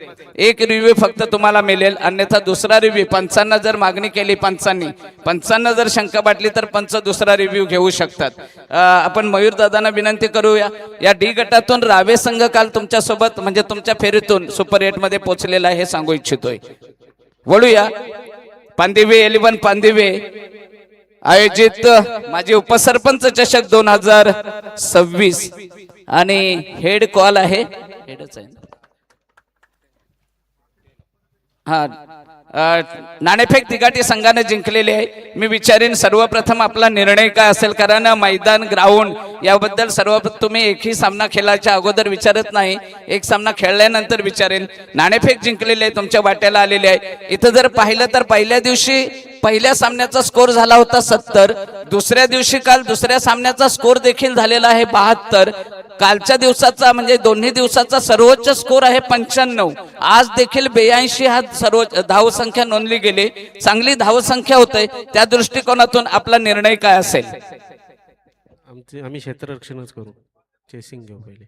एक रिव्ह्यू फक्त तुम्हाला मिळेल, अन्यथा दुसरा रिव्ह्यू पंचांना जर मागणी केली, पंचांना जर शंका वाटली तर पंच दुसरा रिव्ह्यू घेऊ शकतात. आपण मयूर दादांना विनंती करूया. या डी गटातून रावे संघ काल तुमच्या सोबत म्हणजे तुमच्या फेरीतून सुपर 8 मध्ये पोहोचलेला आहे हे सांगू इच्छितोय. वळूया. पांदिवे 11 पांदिवे आयोजित माझे उपसरपंच चषक 2026 आणि हेड कॉल आहे, हेडच आहे हा. नाणेफेक तिघाटी संघाने जिंकलेले आहे. मी विचारेन सर्वप्रथम आपला निर्णय काय असेल, कारण मैदान ग्राउंड याबद्दल सर्वप्रथम तुम्ही एकही सामना खेळायच्या अगोदर विचारत नाही, एक सामना खेळल्यानंतर विचारेन. नाणेफेक जिंकलेले आहे, तुमच्या वाट्याला आलेले आहे. इथं जर पाहिलं तर पहिल्या दिवशी पहिल्या सामन्याचा स्कोर झाला होता 70, दुसऱ्या दिवशी काल दुसऱ्या सामन्याचा स्कोर देखील झालेला आहे 72. कालच्या दिवसाचा म्हणजे दोन्ही दिवसाचा सर्वोच्च स्कोर आहे 95. आज देखील 82 हा सर्वोच्च धावसंख्या नोंदली गेली. चांगली धावसंख्या होते, त्या दृष्टिकोनातून आपला निर्णय काय असेल? आम्ही क्षेत्ररक्षणच करू, चेसिंग घेऊ पहिले.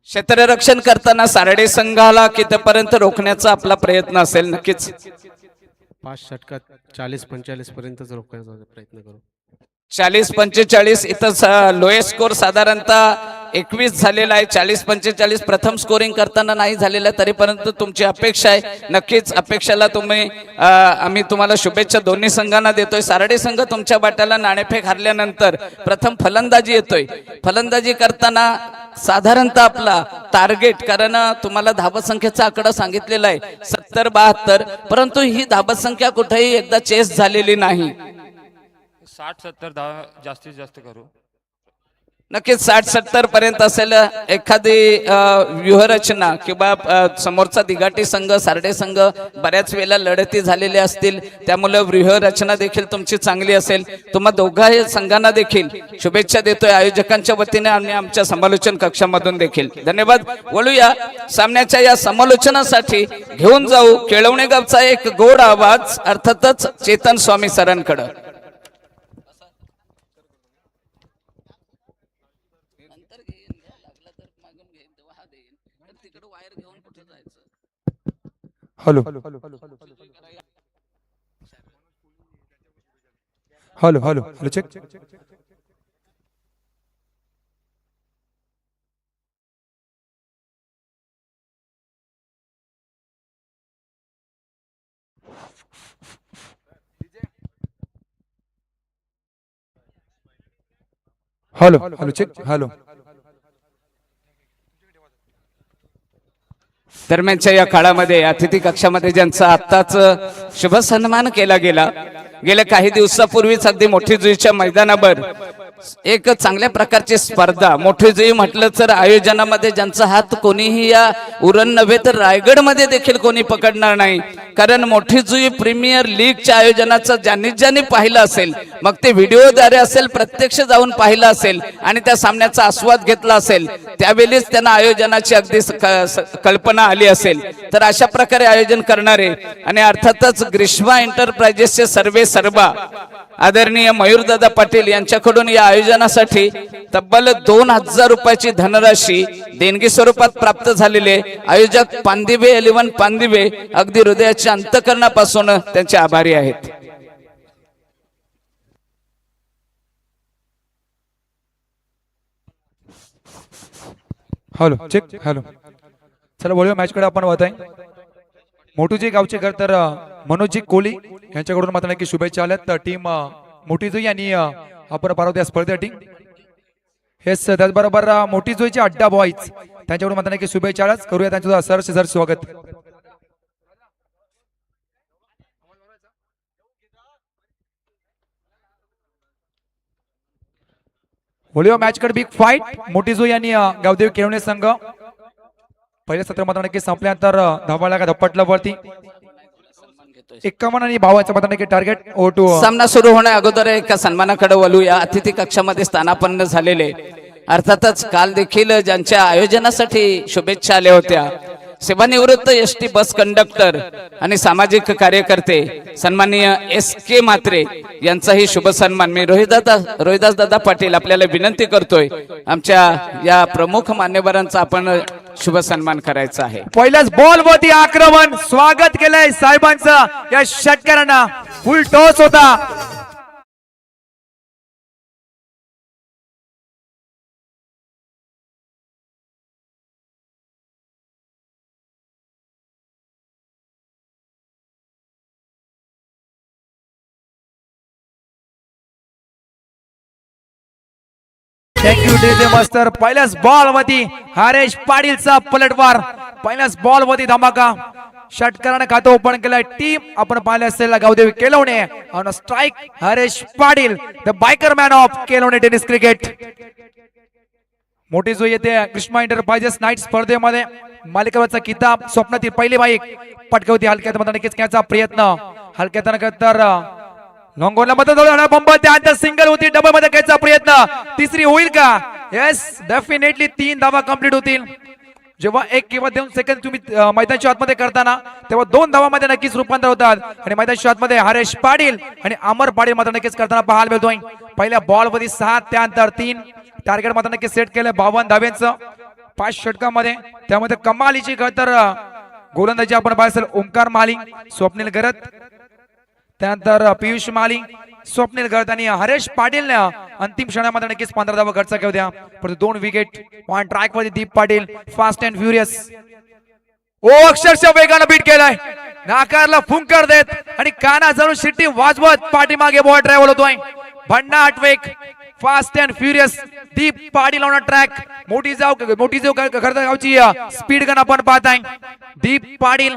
क्षेत्ररक्षण करताना सारडे संघाला कितीपर्यंत रोखण्याचा आपला प्रयत्न असेल? नक्कीच 5 षटकात 40-45 पर्यंतच रोखण्याचा प्रयत्न करू. 40-45 इथं लोएस्ट स्कोर साधारणतः 21 झालेला आहे. 40-45 प्रथम स्कोरिंग करताना नाही झालेला, तरीपर्यंत तुमची अपेक्षा आहे. नक्कीच अपेक्षाला आम्ही तुम्हाला शुभेच्छा दोन्ही संघांना देतोय. सारडे संघ तुमच्या वाट्याला नाणेफेक हरल्यानंतर प्रथम फलंदाजी येतोय. फलंदाजी करताना साधारणतः आपला टार्गेट, कारण तुम्हाला धावसंख्येचा आकडा सांगितलेला आहे 70-72, परंतु ही धावसंख्या कुठेही एकदा चेस झालेली नाही. 60-70 धावा जास्तीत जास्त करू. नक्कीच 60-70 पर्यंत असेल. एखादी व्यूहरचना किंवा समोरचा दिघाटी संघ सारडे संघ बऱ्याच वेळेला लढती झालेल्या असतील, त्यामुळे व्यूहरचना देखील तुमची चांगली असेल. तुम्हा दोघाही संघांना देखील शुभेच्छा देतोय आयोजकांच्या वतीने आणि आमच्या समालोचन कक्षामधून देखील. धन्यवाद. वळूया सामन्याच्या या समालोचनासाठी घेऊन जाऊ केळवणे गावचा एक गोड आवाज, अर्थातच चेतन स्वामी सरांकडे. Hello hello hello hello check. Hello hello check. Hello दरम्यानच्या या काळामध्ये अतिथी कक्षामध्ये ज्यांचा आत्ताच शुभ सन्मान केला गेला, गेल्या काही दिवसापूर्वीच अगदी मोठी जुईच्या मैदानावर एक चांगल्या प्रकारची स्पर्धा, मोठी जुई म्हटलं तर आयोजनामध्ये ज्यांचा हात कोणीही या उरण नव्हे तर रायगडमध्ये देखील कोणी पकडणार नाही. कारण मोठी जुई प्रीमियर लीगच्या आयोजनाचं ज्यांनी पाहिलं असेल, मग ते व्हिडिओद्वारे असेल, प्रत्यक्ष जाऊन पाहिलं असेल आणि त्या सामन्याचा आस्वाद घेतला असेल, त्यावेळीच त्यांना आयोजनाची अगदी कल्पना आली असेल. तर अशा प्रकारे आयोजन करणारे आणि अर्थातच ग्रीष्मा एंटरप्राइजेसचे सर्वा आदरणीय मयूरदादा पाटील यांच्याकडून या आयोजनासाठी तब्बल 2000 रुपयाची धनराशी देणगी स्वरूपात प्राप्त झालेले आयोजक पांदिवे 11 पांदिवे अगदी हृदयाच्या अंतःकरणापासून त्यांचे आभारी आहेत. Hello check. हॅलो चला बोलूया मॅचकडे आपण वळत आहे. मोठूजी गावचे घर तर मनोजी कोहली यांच्याकडून मात्र की शुभेच्छा आल्यात. तर टीम मोठी जुई आणि आपण पारवत्या स्पर्धेसाठी हेच त्याचबरोबर मोठी जुईचे अड्डा बॉईज त्यांच्याकडून मात्र की शुभेच्छा आल्यात. करूया त्यांचं सर स्वागत. बोलूया मॅचकडे बिग फाईट मोठी जुई आणि गावदेवी केळवणे संघ. पहिल्या सत्र मात्र की संपल्यानंतर धावाला का धप्पटला वरती 51 आणि भावाचं मात्र टार्गेट O2. सामना सुरू होण्या अगोदर एका सन्मानाकडे वळूया. अतिथी कक्षामध्ये स्थानापन्न झालेले, अर्थातच काल देखील ज्यांच्या आयोजनासाठी शुभेच्छा आल्या होत्या सेवानिवृत्त एसटी बस कंडक्टर आणि सामाजिक कार्यकर्ते सन्माननीय SK म्हात्रे यांचाही शुभ सन्मान मी रोहिदास दादा पाटील आपल्याला विनंती करतोय, आमच्या या प्रमुख मान्यवरांचा आपण शुभ सन्मान करायचा आहे. पहिल्याच बॉल वरती आक्रमण स्वागत केलंय साहेबांचं या षटकारांना. फुल टॉस होता. Thank you DJ master. पहिल्याच बॉल वरती हरेश पाटीलचा पलटवार. पहिल्याच बॉल वरती धमाका. षटकाराने खातं ओपन केलंय. टीम आपण पाहिले असेल Gavdevi Kelavane on strike Haresh Patil the biker man of Kelavane tennis cricket. मोठी जो येते कृष्णा एंटरप्राइजेस नाईट स्पर्धेमध्ये मालिकेवरचा किताब स्वप्नातील पहिली बाईक पटकवती. हलक्यात मध्ये नक्कीच घ्यायचा प्रयत्न. हलक्यात तर लॉंगोनला मध्ये बंब त्यानंतर सिंगल होती. डबल मध्ये घ्यायचा प्रयत्न. तिसरी होईल का? येस डेफिनेटली 3 धावा कंप्लीट होतील. जेव्हा 1 किंवा 2 सेकंद तुम्ही मैदानाच्या आतमध्ये करताना तेव्हा 2 धावामध्ये नक्कीच रूपांतर होतात. आणि मैदानाच्या आतमध्ये हरेश पाटील आणि अमर पाटील मात्र नक्कीच करताना पाहायला मिळतोय. पहिल्या बॉल मध्ये 7 त्यानंतर 3 टार्गेट मात्र नक्कीच सेट केलंय 52 धाव्यांचं 5 षटकामध्ये. त्यामध्ये कमालीची तर गोलंदाजी आपण पाहिलं ओंकार माली, स्वप्नील गरत, त्यानंतर पियुष माली, स्वप्नील गरत आणि हरेश पाटील अंतिम क्षणामध्ये नक्कीच 15 धावा खर्च केल्या होत्या. परंतु 2 विकेट ऑन ट्रॅक मध्ये दीप पाटील फास्ट अँड फ्युरियस. ओ अक्षरशः वेगानं बीट केलाय. नाकारला फुंकर देत आणि काना जणू शिट्टी वाजवत पाठीमागे बॉल ट्रॅव्हल होतोय. भंडा आटवेक fast and furious Deep Patil on track. मोठी जो गावची स्पीड गन आपण पाहताय. दीप पाटील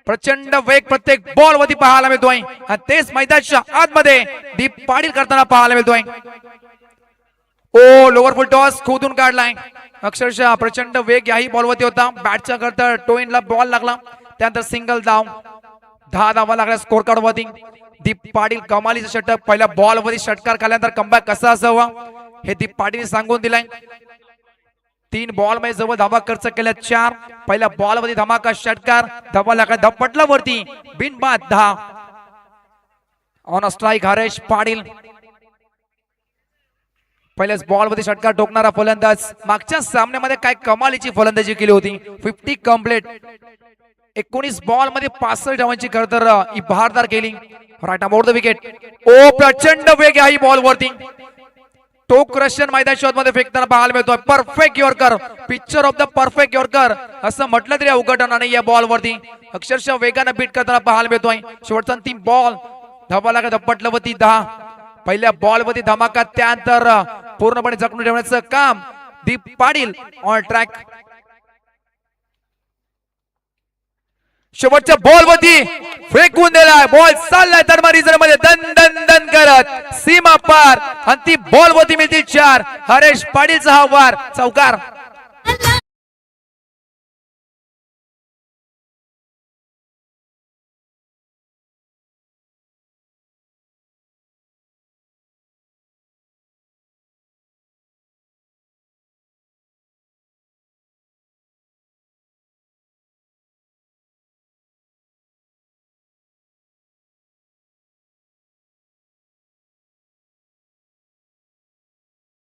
प्रचंड वेग प्रत्येक बॉल वरती पाहायला मिळतोय आणि तेच मैदानाच्या आतमध्ये दीप पाटील करताना पाहायला मिळतोय. ओ लोअर फुल टॉस खोदून काढलाय. अक्षरशः प्रचंड वेग याही बॉल वरती होता. बॅटच्या करता टोईनला बॉल लागला. त्यानंतर सिंगल धाव. 10 धावा लागल्या स्कोर कार्ड वरती. दीप पाटील कमालीचा षटक. पहिल्या बॉल वरती षटकार खाल्यानंतर कमबॅक कसा असावा हे दीप पाटील सांगून दिलाय. 3 बॉल मध्ये जवळ धावा खर्च केल्या 4. पहिल्या बॉल मध्ये धमाका षटकार. धावा लागला धपटला वरती बिनबाद 10. On strike Haresh Patil. पहिल्याच बॉल मध्ये षटकार ठोकणारा फलंदाज. मागच्या सामन्यामध्ये काय कमालीची फलंदाजी केली होती. 50 कंप्लीट. 19 बॉल मध्ये 65 धावांची खरतर बहारदार केली. Right about the wicket. ओ प्रचंड वेग आहे बॉल वरती. टोक रशियन मैदानाच्या मध्ये फेकताना पाहायला मिळतोय. Perfect yorker. Picture of the perfect yorker असं म्हटलं तरी अवघड नाही या बॉल वरती. अक्षरशः वेगानं बीट करताना पाहायला मिळतोय. शेवटचा 3 बॉल धावा लागत धपटलं वरती 10. पहिल्या बॉल वरती धमाका. त्यानंतर पूर्णपणे जखमी ठेवण्याचं काम दीप पाटील ऑन ट्रॅक. शेवटच्या बॉल वरती फेकून दिलाय. बॉल चाललाय तडमरीजर मध्ये दन दन दन करत सीमा पार. अंतिम बॉल वरती मिळतील 4. हरेश पाटीलचा हा वार चौकार.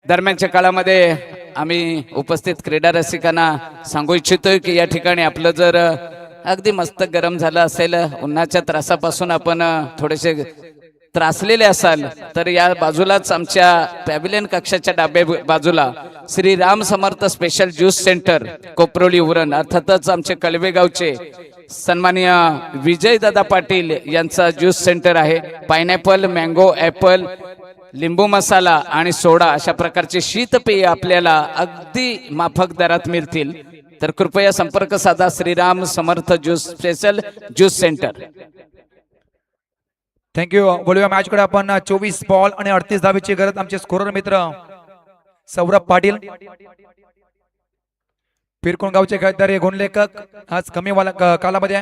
दरम्यानच्या काळामध्ये आम्ही उपस्थित क्रीडा रसिकांना सांगू इच्छितोय की या ठिकाणी आपलं जर अगदी मस्तक गरम झालं असेल, उन्हाच्या त्रासापासून आपण थोडेसे त्रासलेले असाल, तर या बाजूलाच आमच्या पॅव्हिलियन कक्षाच्या डाव्या बाजूला श्री राम समर्थ special juice centre Koproli Uran अर्थातच आमचे कळवे गावचे सन्माननीय विजय दादा पाटील यांचा ज्यूस सेंटर आहे. पायनॅपल, मँगो, ऍपल, लिंबू मसाला आणि सोडा अशा प्रकारचे शीतपेय आपल्याला अगदी माफक दरात मिळतील. तर कृपया संपर्क साधा. Shriram Samarth juice special juice centre. Thank you. बोलूया मॅच कडे आपण. 24 बॉल आणि 38 धावेची गरज. आमचे स्कोरर मित्र सौरभ पाटील पिरकोण गावचे खेळणारे गुणलेखक आज कमी कालामध्ये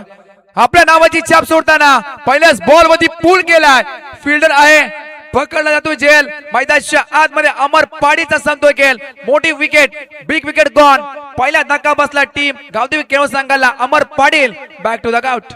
आपल्या नावाची छाप सोडताना पहिल्याच बॉल मध्ये पूल केलाय. फिल्डर आहे पकडला जातो जेल मैदानाच्या आतमध्ये अमर पाडीचा सांगतोय खेळ मोठी विकेट बिग विकेट गॉन पहिला धक्का बसला टीम गावदेवी केळव संघाला Amar Patil back to the out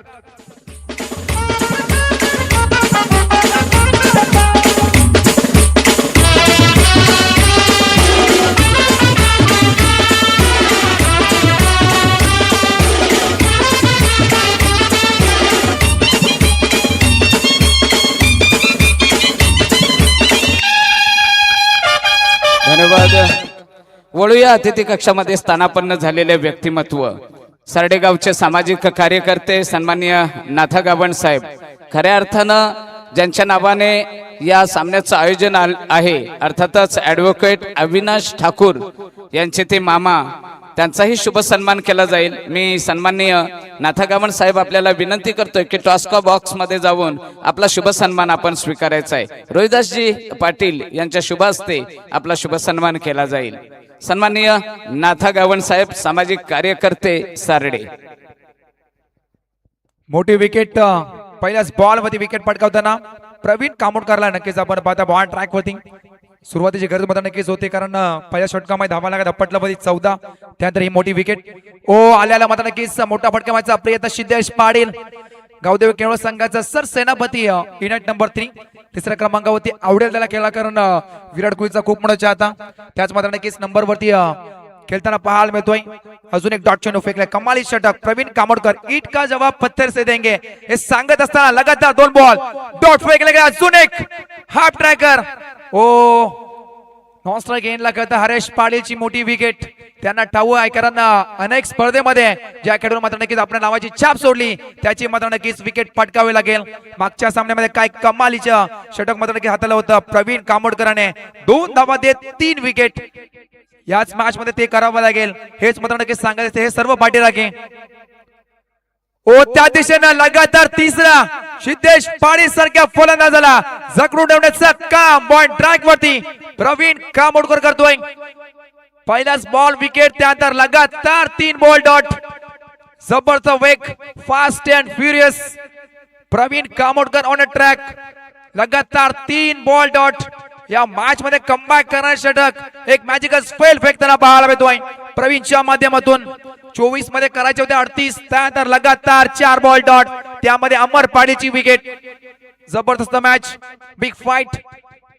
धन्यवाद. वळूया अतिथी कक्षामध्ये स्थानापन्न झालेले व्यक्तिमत्व सरडेगावचे सामाजिक कार्यकर्ते सन्माननीय नाथा गावण साहेब खऱ्या अर्थानं ज्यांच्या नावाने या सामन्याचं आयोजन आहे अर्थातच ॲडव्होकेट अविनाश ठाकूर यांचे ते मामा त्यांचाही शुभ सन्मान केला जाईल. मी सन्माननीय नाथा गावण साहेब आपल्याला विनंती करतोय की टॉस्का बॉक्स मध्ये जाऊन आपला शुभ सन्मान आपण स्वीकारायचा आहे. रोहिदासजी पाटील यांच्या शुभ हस्ते आपला शुभ सन्मान केला जाईल. सन्माननीय नाथा गावण साहेब सामाजिक कार्यकर्ते सारडे. मोठी विकेट पहिल्याच बॉल मध्ये विकेट पटकावताना प्रवीण कामोडकरला नक्कीच आपण पाहता बॉल ट्रॅक वरती सुरुवातीची गरज मात्र नक्कीच होते कारण पहिल्या षटकामध्ये धावा लागत पटला मध्ये 14 त्यानंतर ही मोठी विकेट आल्याला मात्र नक्कीच मोठा फटका मारायचा प्रयत्न सिद्धेश पाटील गावदेवी केळव संघाचा सर सेनापती युनिट नंबर 3 तिसऱ्या क्रमांकावरती आवडेल त्याला खेळला कारण विराट कोहलीचा खूप मोठा चाहता त्याच मात्र नक्कीच नंबर वरती खेळताना पाहायला मिळतोय. अजून एक डॉट चेंडू फेकलाय कमाली षटक प्रवीण कामोडकर ईट का जवाब पत्थर से देंगे हे सांगत असताना लगातार 2 बॉल डॉट फेकले गेला. अजून एक हाफ ट्रॅकर नॉन स्ट्राईक गेनला करता हरेश पाटीलची मोठी विकेट त्यांना ठाऊ आहे कारण अनेक स्पर्धेमध्ये ज्या खेळाडूने मात्र नक्कीच आपल्या नावाची छाप सोडली त्याची मात्र नक्कीच विकेट पटकावी लागेल. मागच्या सामन्यामध्ये काय कमालीचं षटक मात्र नक्की हाताला होतं प्रवीण कामोडकराने 2 धावा देत 3 विकेट याच मॅच मध्ये ते करावं लागेल हेच मात्र नक्कीच सांगायचं हे सर्व पाठीराखे. त्या दिशेनं लगातार तिसरा सिद्धेश पाटील सारख्या फलंदाजाला जखडून ठेवण्याचं काम बॉल ट्रॅक वरती प्रवीण कामोडकर करतोय. पहिलाच बॉल विकेट त्यानंतर लगातार 3 बॉल डॉट जबरदस्त वेग fast and furious Pravin Kamodkar on a track लगातार 3 बॉल डॉट या मॅच मध्ये कमबॅक करणारे षटक एक मॅजिकल स्पेल फेकताना पाहायला मिळतोय प्रवीणच्या माध्यमातून. 24 मध्ये करायचे होते 38 त्यानंतर लगातार 4 बॉल डॉट त्यामध्ये अमर पाडीची विकेट. जबरदस्त मॅच बिग फाईट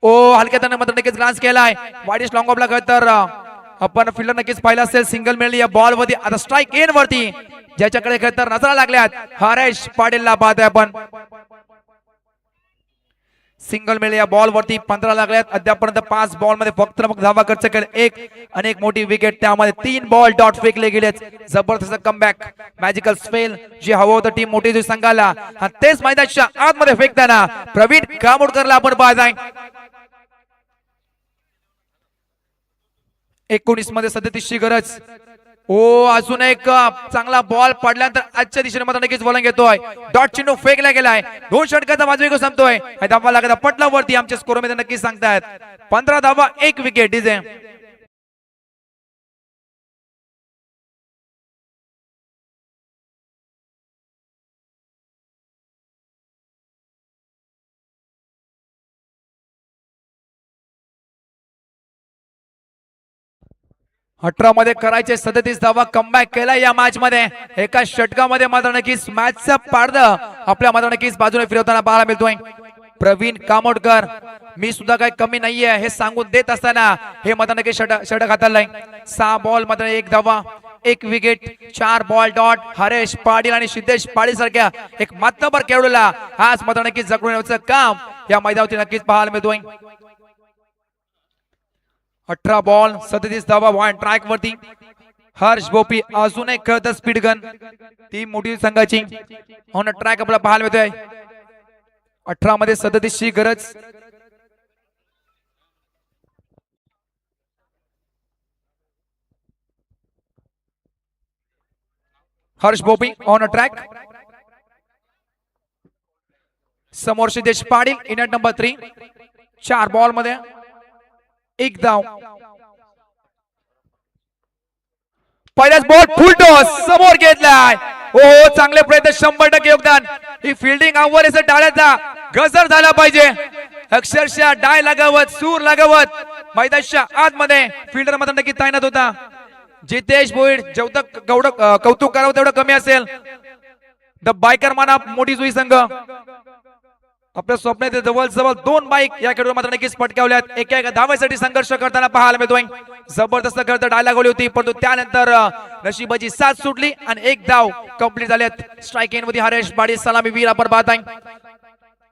हलक्यात मात्र नक्कीच ग्लान्स केलाय वाईडिश लॉंग ऑफला खरं तर आपण फिल्डर नक्कीच पाहिला असेल सिंगल मिळाली या बॉल वरती आता स्ट्राईक इन वरती ज्याच्याकडे खरं तर नजरा लागल्यात हरेश पाटीलला पाहतोय आपण. सिंगल मिळेल या बॉल वरती 15 लागल्यात अद्यापर्यंत 5 बॉल मध्ये फक्त धावा खर्च केले एक आणि एक मोठी विकेट त्यामध्ये 3 बॉल डॉट फेकले गेलेत. जबरदस्त कमबॅक मॅजिकल स्पेल जे हवं होतं टीम मोठी जी संघाला तेच मैदानाच्या आतमध्ये फेकताना प्रवीण कामोडकरला आपण पाहताय. 19 मध्ये 37 ची गरज अजून एक चांगला बॉल पडल्यानंतर आजच्या दिशेने मात्र नक्कीच वळण घेतोय डॉट चेंडू फेकला गेलाय 2 षटकाचा बाजू संपतोय धावा लागत पटला वरती आमच्या स्कोर मध्ये नक्कीच सांगतायत 15 धावा 1 विकेट. डीजे अठरा मध्ये करायचे 37 धावा कमबॅक केला या मॅच मध्ये एका षटकामध्ये मात्र नक्कीच मॅचचं पारडं आपल्या मात्र नक्कीच बाजूने फिरवताना पाहायला मिळतोय प्रवीण कामोडकर. मी सुद्धा काही कमी नाहीये हे सांगून देत असताना हे मात्र नक्कीच षटक हाताळलंय. 6 बॉल मध्ये 1 धावा 1 wicket 4 ball dot Haresh Patil आणि सिद्धेश पाटील सारख्या एक मातबर खेळाडूला आज मात्र नक्कीच जगून येण्याचं काम या मैदानावरती नक्कीच पाहायला मिळतोय. 18 बॉल 37 धावा वन ट्रॅक वरती हर्ष बोपी अजून एक खेळत स्पीड गन ती मोठी संघाची ऑन ट्रॅक आपल्याला पाहायला मिळतोय. 18 मध्ये 37 ची गरज. हर्ष बोपी ऑन ट्रॅक समोर Siddhesh Patil unit number 3 4 ball मध्ये 1 धाव. पहिलाच बॉल फुल टॉस समोर घेतलाय चांगले प्रयत्न 100% योगदान. ही फिल्डिंग आव्हानाचा डाळ्याचा गजर झाला पाहिजे अक्षरशः डाय लगावत सूर लगावत मैदानाच्या आतमध्ये फिल्डर मात्र नक्की तैनात होता. जितेश भोईर जेवढं कौतुक करावं तेवढं कमी असेल. द बायकर माना मोठी जुई संघ आपल्या स्वप्नात जवळ 2 बाईक या खेळाडू मात्र नक्कीच पटकावल्यात. एका धावेसाठी संघर्ष करताना पाहायला मिळतोय. जबरदस्त खरं डायला गोळी होती परंतु त्यानंतर नशिबाची साथ सुटली आणि 1 धाव कंप्लीट झाल्यात. स्ट्राइक एंड मध्ये हरेश पाटील सलामी वीर आपण पाहत आहे.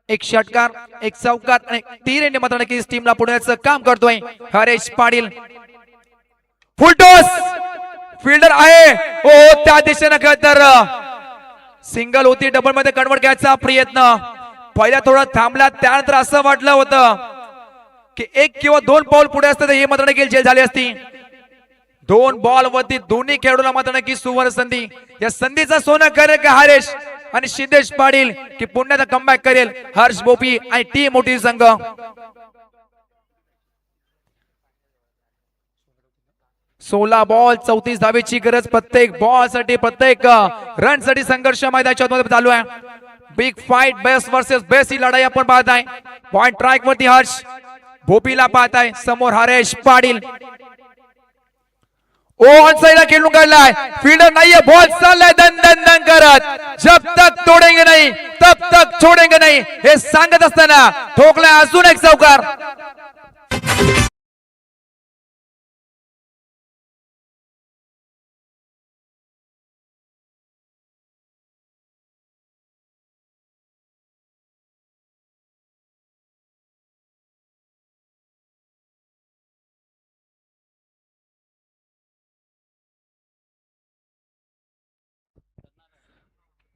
1 षटकार 1 चौकार आणि 3 रन मात्र नक्कीच टीमला पुढण्याचं काम करतोय हरेश पाटील. फुलटॉस फिल्डर आहे ओ त्या दिशेनं खरं तर सिंगल होती. डबल मध्ये कन्वर्ट करायचा प्रयत्न पहिला थोडा थांबला. त्यानंतर असं वाटलं होतं की 1 किंवा 2 पाऊल पुढे असतं तर हे मात्र नक्की झेल झाली असती. 2 बॉल वरती दोन्ही खेळाडूला मात्र नक्की सुवर्ण संधी. या संधीचा सोनं करेल का हरेश आणि सिद्धेश पाटील की पुण्याचा कमबॅक करेल हर्ष बोपी आणि टीम मोठी संघ. 16 बॉल 34 धावेची गरज. प्रत्येक बॉल साठी प्रत्येक रन साठी संघर्ष मैदानाच्या चालू आहे. Big fight best versus best ही लढाई आपण पाहत आहे. पॉइंट ट्रॅक वरती हर्ष भोपीला पाहत आहे. समोर हरेश पाटील ओ ऑन साइडला खेळून काढलाय. फिल्डर नाहीये. बॉल चाललाय दन दन दन करत. जब तक तोडेंगे नहीं तब तक छोडेंगे नहीं हे सांगत असताना ठोकलाय अजून एक चौकार.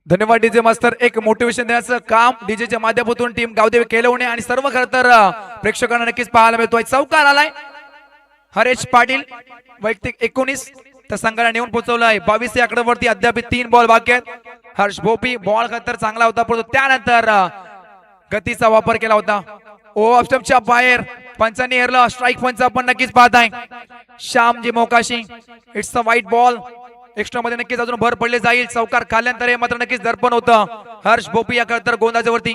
धन्यवाद डीजे मास्टर. एक मोटिवेशन देण्याचं काम डीजेच्या माध्यमातून टीम गावदेवी केलवणे आणि सर्व खरं तर प्रेक्षकांना नक्कीच पाहायला मिळतोय. चौकार आलाय हरेश पाटील वैयक्तिक 19 त्या संघाला नेऊन पोहोचवलाय. 22 या आकड्यावरती अद्याप 3 बॉल बाकी आहेत. हर्ष भोपी बॉल खरं तर चांगला होता परंतु त्यानंतर गतीचा वापर केला होता. ओ ऑफस्टंपच्या बाहेर पंचांनी हेरलं. स्ट्राइक पंच आपण नक्कीच पाहत आहे. Shyamji Mokashi it's a white ball. Extra मध्ये नक्कीच अजून भर पडले जाईल. चौकार खाल्ल्यानंतर हे मात्र नक्कीच दर्पण होतं हर्ष भोपी या तर गोंदाजावरती.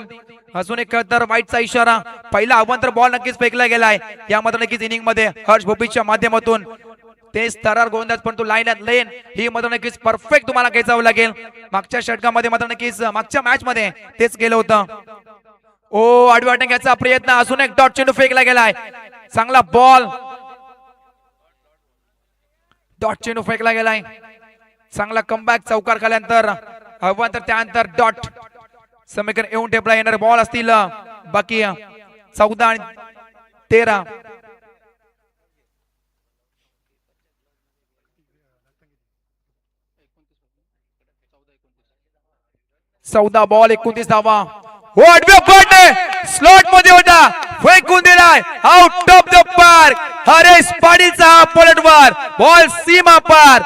अजून एक तर वाईटचा इशारा. पहिला अवंतर बॉल नक्कीच फेकला गेलाय या मात्र नक्कीच इनिंग मध्ये हर्ष भोपीच्या माध्यमातून. तेच तरार गोंदाज पण तो लाईन लेन ही मात्र नक्कीच परफेक्ट तुम्हाला खेचावं लागेल. मागच्या षटकामध्ये मात्र नक्कीच मागच्या मॅच मध्ये तेच केलं होतं. ओ आडव्या घ्यायचा प्रयत्न. अजून एक डॉट चेंडू फेकला गेलाय. चांगला बॉल डॉट चेंडू फेकला गेलाय. चांगला कमबॅक. चौकार खाल्यानंतर अवंतर त्यानंतर डॉट समीकरण येऊन टेपला येणारे बॉल असतील बाकी 14 आणि 13. चौदा बॉल 29 धावा. स्लॉट मध्ये होता फेकून दिलाय out of the park. Haresh पाटीलचा हा पलटवार. बॉल सीमा पार.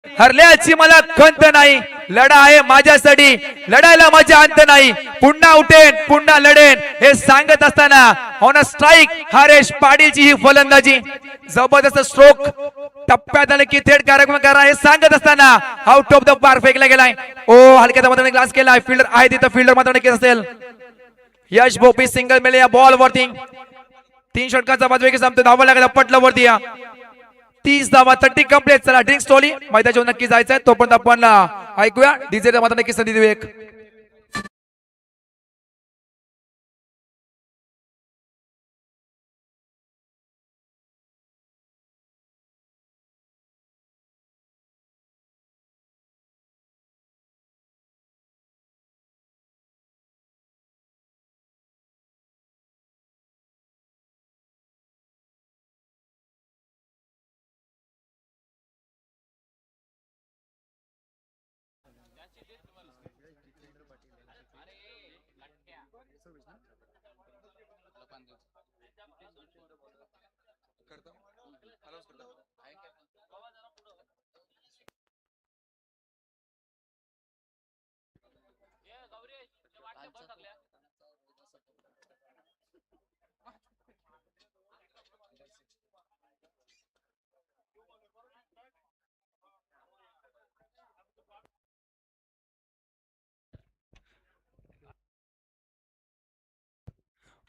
हरल्याची मला खंत नाही. लढा आहे माझ्यासाठी. लढायला माझा अंत नाही. पुन्हा उठेन पुन्हा लढेन हे सांगत असताना ऑन अ स्ट्राइक हरेश पाटीलची ही फलंदाजी. जबरदस्त स्ट्रोक टप्प्यात आले की थेट कार्यक्रम करा हे सांगत असताना आउट ऑफ द पार्क फेकला गेलाय. ओ हलक्याचा मात्र ग्लास केलाय. फिल्डर आहे तिथं. फिल्डर मात्र नक्कीच असेल. यश भोपी सिंगल मिळेल या बॉल वरती. 3 षटकाचा बाद वेगळी संपतो. धावा लागला पटलं वरती. 30 धावा 30 कंप्लीट. चला ड्रिंक स्टोली मैदानावर नक्की जायचंय. तोपर्यंत आपण ऐकूया डीजेचा मात्र नक्की संधी देऊ एक.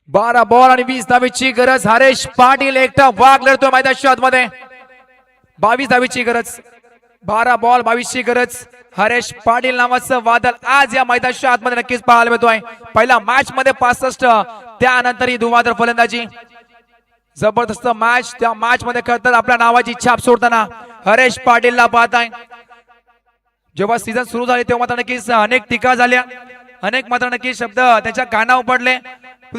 12 बॉल आणि 20 धावेची गरज. हरेश पाटील एकटा वाघ लढतोय मैदानाच्या आतमध्ये. 22 धावेची गरज. 12 बॉल 22 ची गरज. हरेश पाटील नावाचं वादळ आज या मैदानाच्या आतमध्ये नक्कीच पाहायला मिळतोय. पहिल्या मॅच मध्ये 65, त्यानंतर ही दुवादर फलंदाजी. जबरदस्त मॅच. त्या मॅच मध्ये खरं आपल्या नावाची छाप सोडताना हरेश पाटीलला पाहताय. जेव्हा सीझन सुरू झाले तेव्हा मात्र नक्कीच अनेक टीका झाल्या, अनेक मात्र नक्कीच शब्द त्याच्या कानावर पडले.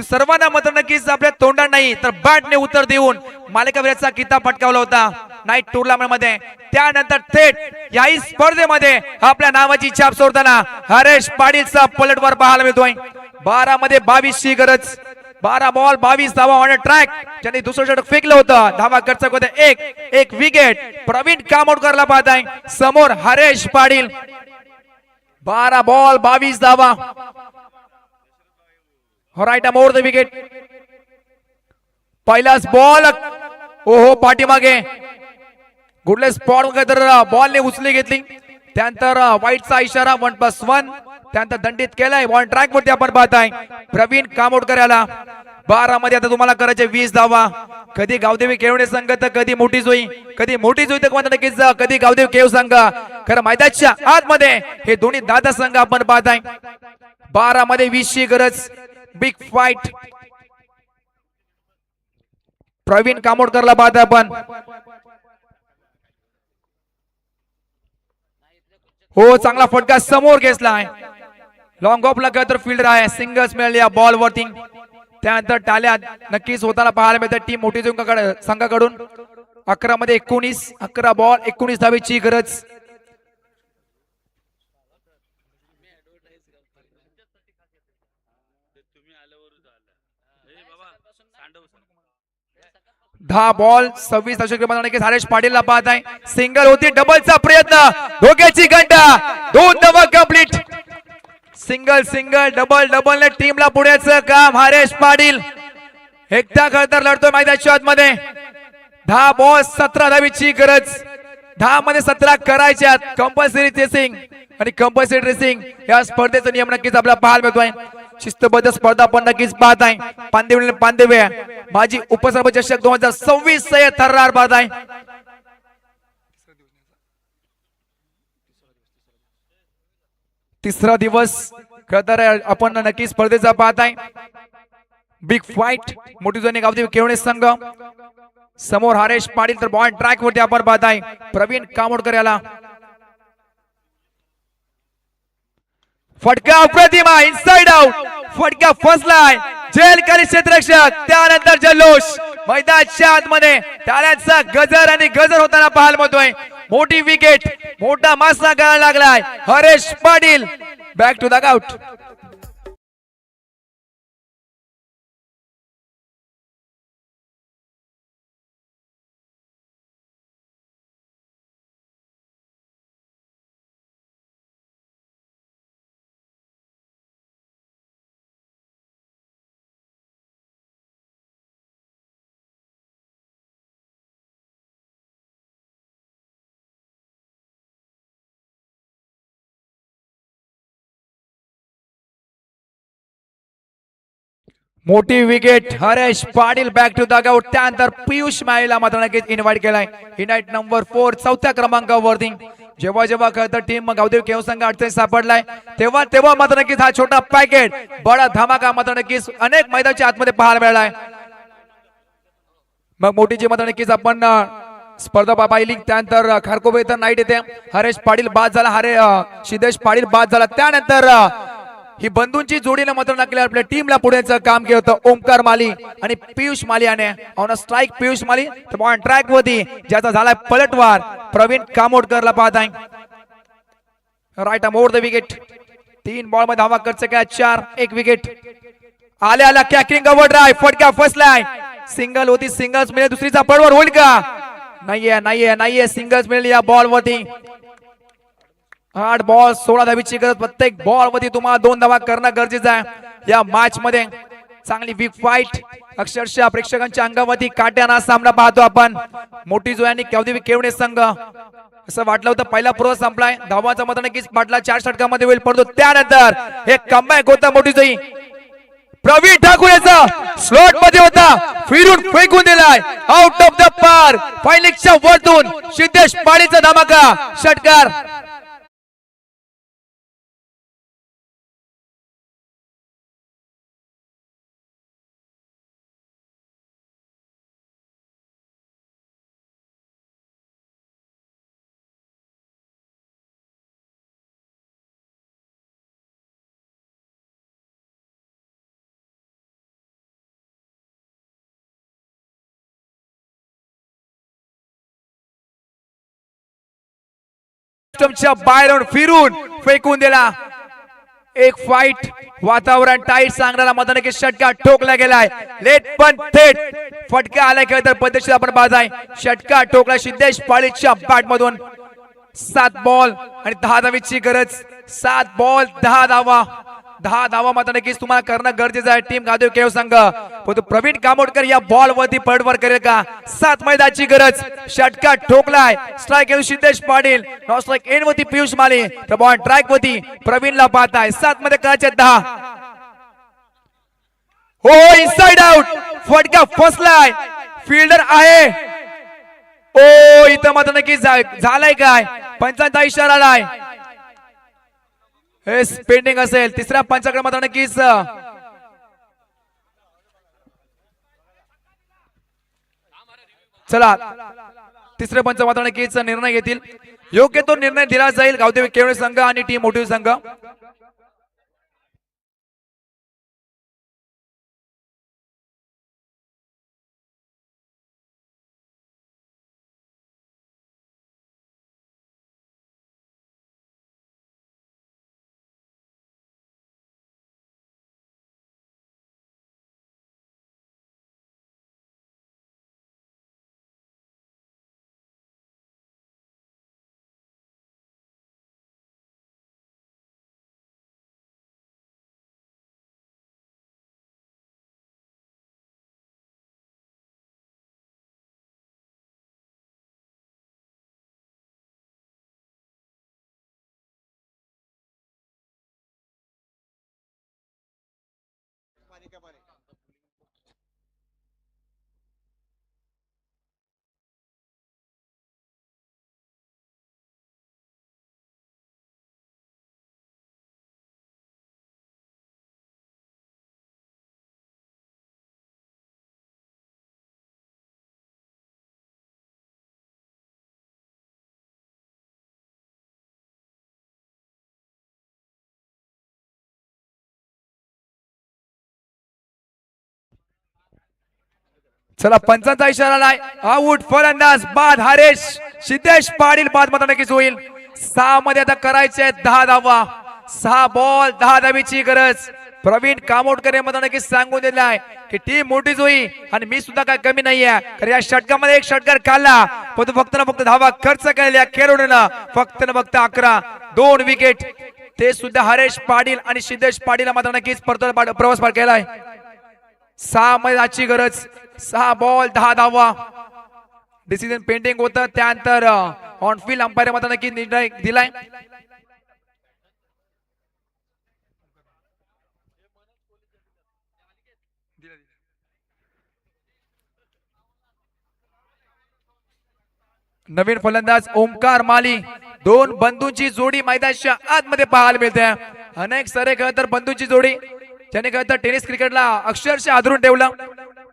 सर्वांना मात्र नक्कीच आपल्या तोंडात नाही तर बॅटने उत्तर देऊन मालिकावीराचा किताब पटकावला होता नाईट टुर्नामेंट मध्ये. त्यानंतर थेट याही स्पर्धेमध्ये आपल्या नावाची छाप सोडताना हरेश पाटीलचा पलटवार पाहायला मिळतोय. 12 मध्ये 22 ची गरज. 12 बॉल 22 धावा ऑन ट्रॅक. ज्यांनी दुसरं षटक फेकलं होतं. धावा खर्चक होते एक विकेट. प्रवीण कामोडकरला पाहताय. समोर हरेश पाटील. 12 बॉल 22 धावा. Right more the wicket. पहिलाच बॉल ओहो पाठीमागे गुडले स्पॉट तर बॉलने उचली घेतली. त्यानंतर वाईटचा इशारा 1+1. त्यानंतर दंडित केलाय. बॉल ट्रॅक वरती आपण पाहताय प्रवीण कामोडकर याला. 12 मध्ये आता तुम्हाला करायचे 20 धावा. कधी गावदेवी केवढे संघ तर कधी मोठी जोई, कधी मोठी जोई तर नक्कीच कधी गावदेवी केव संघ. खरं मैदानाच्या आतमध्ये हे दोन्ही दादा संघ आपण पाहताय. 12 मध्ये 20 ची गरज. Big fight. प्रवीण कामोडकरला पाहताय आपण. हो चांगला फटका समोर घेतलाय. लॉंग ऑफ ला तर फिल्डर आहे. सिंगल्स मिळाली या बॉल वरती. त्यानंतर टाल्या नक्कीच होताना पाहायला मिळतात टीम मोठी संघाकडून. 11 मध्ये 19. 11 बॉल 19 धावेची गरज. दहा बॉल 26 दशक हरेश पाटीलला पाहत आहे. सिंगल होती. डबलचा प्रयत्न. दोघेची घंटा. 2 धावा complete. Single single double double ने टीमला पुढ्याचं काम हरेश पाटील एकटा खरतर लढतोय मैदानाच्या आतमध्ये. 10 बॉल 17 धावेची गरज. 10 मध्ये 17 करायच्यात. कंपल्सरी चेसिंग आणि कंपल्सरी रेसिंग या स्पर्धेचा नियम नक्कीच आपल्याला पाहायला मिळतोय. शिस्तबद्ध स्पर्धा आपण नक्कीच पाहत आहे. पांदेवे माजी उपसरपंच चषक 2026 सय्यद थर्रार पाहत आहे. तिसरा दिवस खरतर आपण नक्कीच स्पर्धेचा पाहत आहे. Big fight. मोठी जोनी गावदेवी केवणे संघ. समोर हरेश पाटील तर बॉल ट्रॅक वरती आपण पाहत आहे प्रवीण कामोडकर याला. फटका अप्रतिमा. Inside out. फटका फसलाय. जेल खाली क्षेत्ररक्षक. त्यानंतर जल्लोष मैदानाच्या आतमध्ये टाळ्यांचा गजर आणि गजर होताना पाहायला मिळतोय. मोठी विकेट. मोठा मासा करायला लागलाय Haresh Patil. Back to the out. मोठी wicket Haresh Patil. Back to the out. त्यानंतर पियुष माळीला मात्र नक्कीच इन्व्हाइट केलाय. इनवाइट नंबर 4 चौथ्या क्रमांकावरती. जेव्हा जेव्हा खरतर टीम गावदेवी केव संघ अडचणीत सापडलाय तेव्हा मात्र नक्कीच हा छोटा पॅकेट बडा धमाका मात्र नक्कीच अनेक मैदानाच्या आतमध्ये पाहायला मिळालाय. मग मोठीची मात्र नक्कीच आपण स्पर्धा पाहिली. त्यानंतर खारकोबे तर नाईट येते. हरेश पाटील बाद झाला. सिद्धेश पाटील बाद झाला. त्यानंतर ही बंधूंची जोडीने मात्र नकली आपल्या टीमला पुढेचं काम केलं होतं ओमकार माली आणि पियुष माली याने. ऑन स्ट्राईक पियुष माली तर बॉल ट्रॅक वरती ज्याचा झालाय पलटवार प्रवीण कामोडकरला पाहत आहे. Right more the wicket. 3 ball मध्ये धावा खर्च केला. 4 1 विकेट. आल्या कॅकिंग ओव्हर ड्राइव्ह. फटका फसलाय. सिंगल होती. सिंगल्स मिळेल. दुसरीचा पडवर होईल का? नाहीये. सिंगल्स मिळेल या बॉल वरती. 8 बॉल 16 धावेची गरज. प्रत्येक बॉल वरती तुम्हाला 2 धावा करणं गरजेचं आहे या मॅच मध्ये. चांगली बिग फाईट. अक्षरशः प्रेक्षकांच्या अंगावरती काट्याना सामना पाहतो आपण. मोठी जोयानी गावदेवी केवणे संघ. असं वाटलं होतं पहिला पूर्व संपलाय. धावाचा मत नक्कीच पाटला 4 षटकामध्ये होईल. परंतु त्यानंतर एक कमबॅक होता मोठी जोई प्रवीण ठाकूर याचा स्लॉट मध्ये होता, फिरून फेकून दिलाय आउट ऑफ द पार्क. फायलिंगच्या वरतून सिद्धेश पाडीचा धमाका षटकार. बाहेरून फिरून फेकून दिला. एक फाईट वातावरण टाईट सांगणारा मधून एक षटकार ठोकला गेलाय. लेट पण थेट फटका आलाय खेळ तर पद्धतशीर आपण पाहत आहे. षटकार ठोकला सिद्धेश पाळीच्या बॅट मधून. 7 बॉल आणि 10 धावीची गरज. 7 बॉल 10 धावा. 10 धावा मात्र नक्कीच तुम्हाला करणं गरजेचं आहे. टीम गादेव केव संघ परंतु प्रवीण कामोडकर या बॉल वरती पडवर करेल का? 7 मैदाची गरज. षटकार ठोकलाय. स्ट्राइक येऊ Siddhesh Patil. Not strike end वरती पियुष माले. तर बॉल ट्रॅक वरती प्रवीणला पाहताय. 7 मध्ये करायचे 10. हो इनसाइड आउट. फटका फसलाय. फिल्डर आहे. ओ इथं मात्र नक्कीच झालाय काय? पंचांचा इशारा आलाय. पेंडिंग असेल. तिसऱ्या पंचाकडे मात्र नक्कीच चला तिसरे पंच मात्र नक्कीच निर्णय घेतील. योग्य तो निर्णय दिला जाईल गावदेवी केवळे संघ आणि टीम मोठी संघ. चला पंचांचा इशारा आलाय. आउट फलंदाज बाद हरेश. सिद्धेश पाटील बाद मात्र नक्कीच होईल. 6 मध्ये आता करायचे 10 धावा. 6 बॉल 10 धावीची गरज. प्रवीण कामोडकर मात्र नक्कीच सांगून दिले आहे की टीम मोठीच होईल आणि मी सुद्धा काय कमी नाहीये. कारण या षटकामध्ये एक षटकार काढला पण फक्त ना फक्त धावा खर्च केलेल्या खेळाडूंना फक्त ना फक्त 11. 2 विकेट. ते सुद्धा हरेश पाटील आणि सिद्धेश पाटील मात्र नक्कीच परत प्रवास पार केलाय. 6 मध्ये आजची गरज. 6 बॉल 10 धावा. डिसिजन पेंडिंग होतं. त्यानंतर ऑन फील्ड अंपायर मात्र नक्की निर्णय दिलाय. नवीन फलंदाज ओमकार माली. 2 बंधूंची जोडी मैदानाच्या आतमध्ये पाहायला मिळते. अनेक सारे खेळ तर बंधूंची जोडी ज्याने खेळ तर टेनिस क्रिकेटला अक्षरशः आदरून ठेवलं.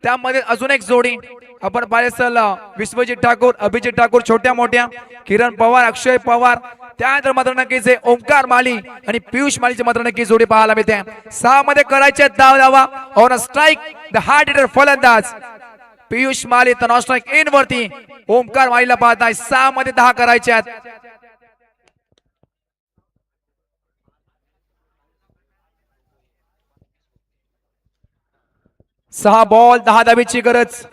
त्यामध्ये अजून एक जोडी आपण पाहिलं विश्वजित ठाकूर, अभिजित ठाकूर छोट्या मोठ्या, किरण पवार, अक्षय पवार. त्यानंतर मात्र नक्कीच ओमकार माली आणि पियुष मालीची मात्र नक्की जोडी पाहायला मिळते. 6 मध्ये करायचे 10 धावा. On strike the hard hitter फलंदाज पियुष माली. तर नॉन स्ट्राइक इन वरती ओमकार मालीला पाहताय. 6 मध्ये 10 करायचे आहेत. सहा बॉल 10 धावीची गरज.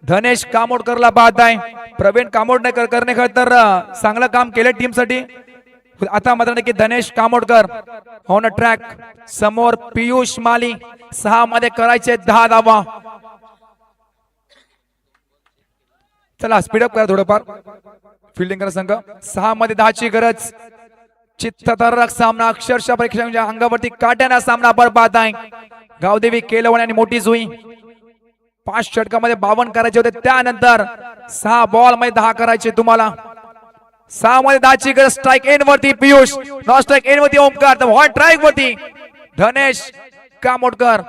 धनेश कामोडकरला बाद आहे. प्रवीण कामोडकर करणे तर चांगलं काम केलं टीम साठी. आता मात्र नक्की धनेश कामोडकर ऑन ट्रॅक. समोर पियुष माली. 6 मध्ये करायचे 10 धावा. चला स्पीडअप करा थोडंफार. फिल्डिंग करा संघ. 6 मध्ये 10 ची गरज. चित्तथरारक सामना. अक्षरशः प्रेक्षकांच्या अंगावरती काट्याना सामना आपण पाहत आहे. गावदेवी केलवण आणि मोठी जुई 5 षटकामध्ये 52 करायचे होते. त्यानंतर 6 बॉल मध्ये 10 करायचे तुम्हाला. 6 मध्ये 10 ची गरज. स्ट्राइक एन वरती पियुष, नॉन स्ट्राइक एन वरती ओमकार, तर हॉट स्ट्राइक वरती धनेश कामोडकर.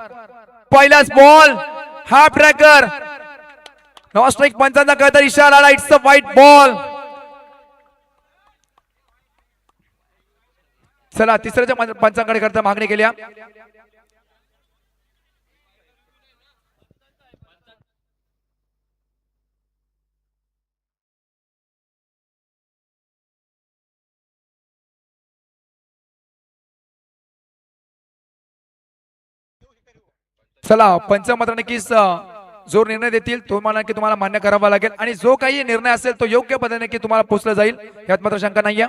पहिलाच ball half tracker, non strike पंचांचा काहीतरी इशारा आला. It's a white ball. चला तिसऱ्याच्या पंचांकडे करता मागणी केली. चला पंच मात्र नक्कीच जो निर्णय देतील तो मला की तुम्हाला मान्य करावा लागेल आणि जो काही निर्णय असेल तो योग्य पद्धतीने की तुम्हाला पोचला जाईल यात मात्र शंका नाहीये.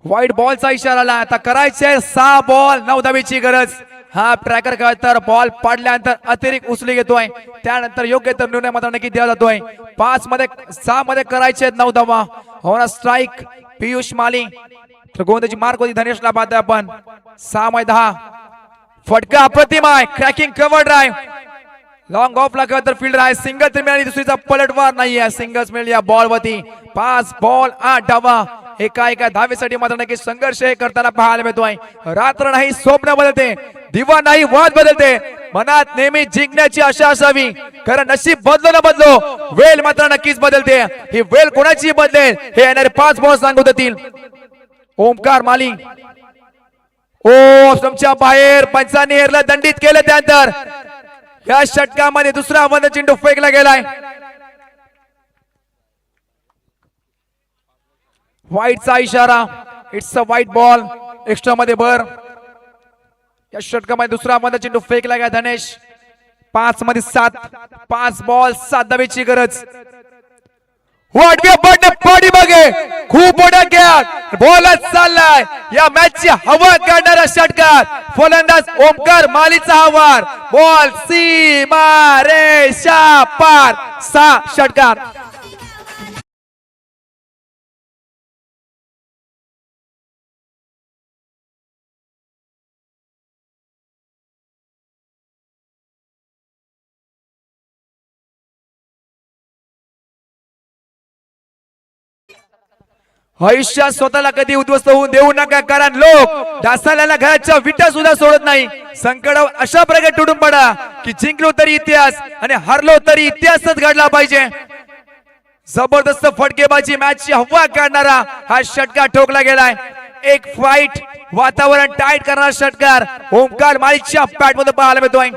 व्हाईट बॉलचा इशारा आला. आता करायचे 6 बॉल 9 धावेची गरज. हा ट्रॅकर काय तर बॉल पाडल्यानंतर अतिरिक्त उचली घेतोय. त्यानंतर योग्य तर निर्णय मात्र नक्की दिला जातोय. 6 मध्ये करायचे 9 धावा. होणार स्ट्राइक पियुष माली, तर गोंदाची मार्क होती धनेशला पाहतोय आपण. 6 मध्ये 10 फटका अप्रतिम आहे. Cracking cover drive, long of ला तर फील्डर आहे. सिंगल तर मिळाली, दुसरीचा पलटवार नाहीये. सिंगल्स मिळाली या बॉल वरती. 5 बॉल 8 धावा. एका धावेसाठी मात्र नक्की संघर्ष करताना पाहायला मिळतोय. रात्र नाही स्वप्न बदलते, दिवा नाही वाद बदलते. मनात नेहमी जिंकण्याची आशा असावी, कारण नशीब बदलो ना बदलो वेळ मात्र नक्कीच बदलते. ही वेळ कोणाची बदलेल हे येणारे 5 बॉल सांगू देतील. ओमकार माली तुमच्या बाहेर पंचांनी हेरला दंडित केलं. त्यानंतर या षटकामध्ये दुसरा बंद चेंडू फेकला गेलाय. व्हाईटचा इशारा. It's a white ball. Extra मध्ये भर. या षटकामध्ये दुसरा बंद चेंडू फेकला गेला. धनेश 5 मध्ये 7. 5 बॉल 7 धावेची गरज. पाठी बघे खूप मोठा गॅप. बॉलच चाललाय. या मॅचची हवा काढणारा षटकार फलंदाज ओमकार मालीचा आवार. बॉल सीमा रेषा पार. 6 षटकार. आयुष्यात स्वतःला कधी उद्ध्वस्त होऊन देऊ नका, कारण लोक ढासळलेल्या घराच्या विटा सुद्धा सोडत नाही. संकटावर अशा प्रकारे तुटून पडा की जिंकलो तरी इतिहास आणि हरलो तरी इतिहासच घडला पाहिजे. जबरदस्त फटकेबाजी मॅचची हवा काढणारा हा षटकार ठोकला गेलाय. एक फाईट वातावरण टाईट करणारा षटकार ओमकार मालीच्या बॅट मध्ये पाहायला मिळतोय.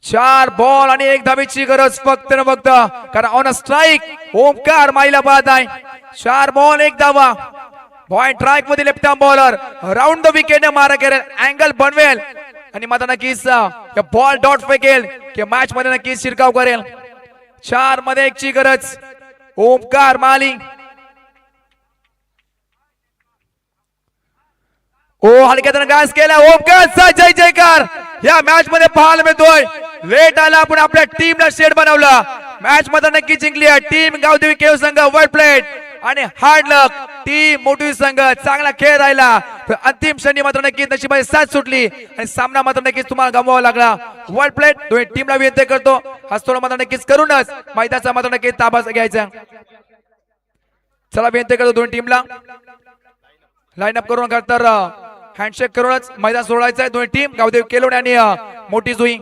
4 बॉल आणि 1 धावेची गरज फक्त न फक्त, कारण ऑन अ स्ट्राइक ओमकार मालीला बाद आहे. 4 बॉल 1 धावा. पॉइंट ट्रॅक मध्ये left arm bowler round the wicket मारा करेल, अँगल बनवेल आणि मात्र नक्कीच बॉल डॉट फेकेल की मॅच मध्ये नक्कीच शिरकाव करेल. 4 मध्ये 1 ची गरज ओमकार माली. हलक्यातून गास केला ओमकारचा जय जयकार या मॅच मध्ये पाहायला मिळतोय. लेट आला पण आपल्या टीमला शेड बनवला. मॅच मध्ये नक्की जिंकली आहे टीम गावदेवी केव संघ. वर्ल्ड प्लेट आणि हार्ड लक टीम मोठी संघ चांगला खेळ राहिला अंतिम क्षणी मात्र नक्कीच नशिबाची साथ सुटली आणि सामना मात्र नक्कीच तुम्हाला गमवावा लागला. वर्ल्ड प्लेट दोन्ही टीमला विनंती करतो हस्तोड मात्र नक्कीच करूनच मैदानाचा मात्र नक्कीच ताबा घ्यायचा. चला विनंती करतो दोन्ही टीमला लाईन अप करून तर हँडशेक करूनच मैदान सोडायचं आहे. दोन्ही टीम गावदेव केलोड आणि मोठी जुई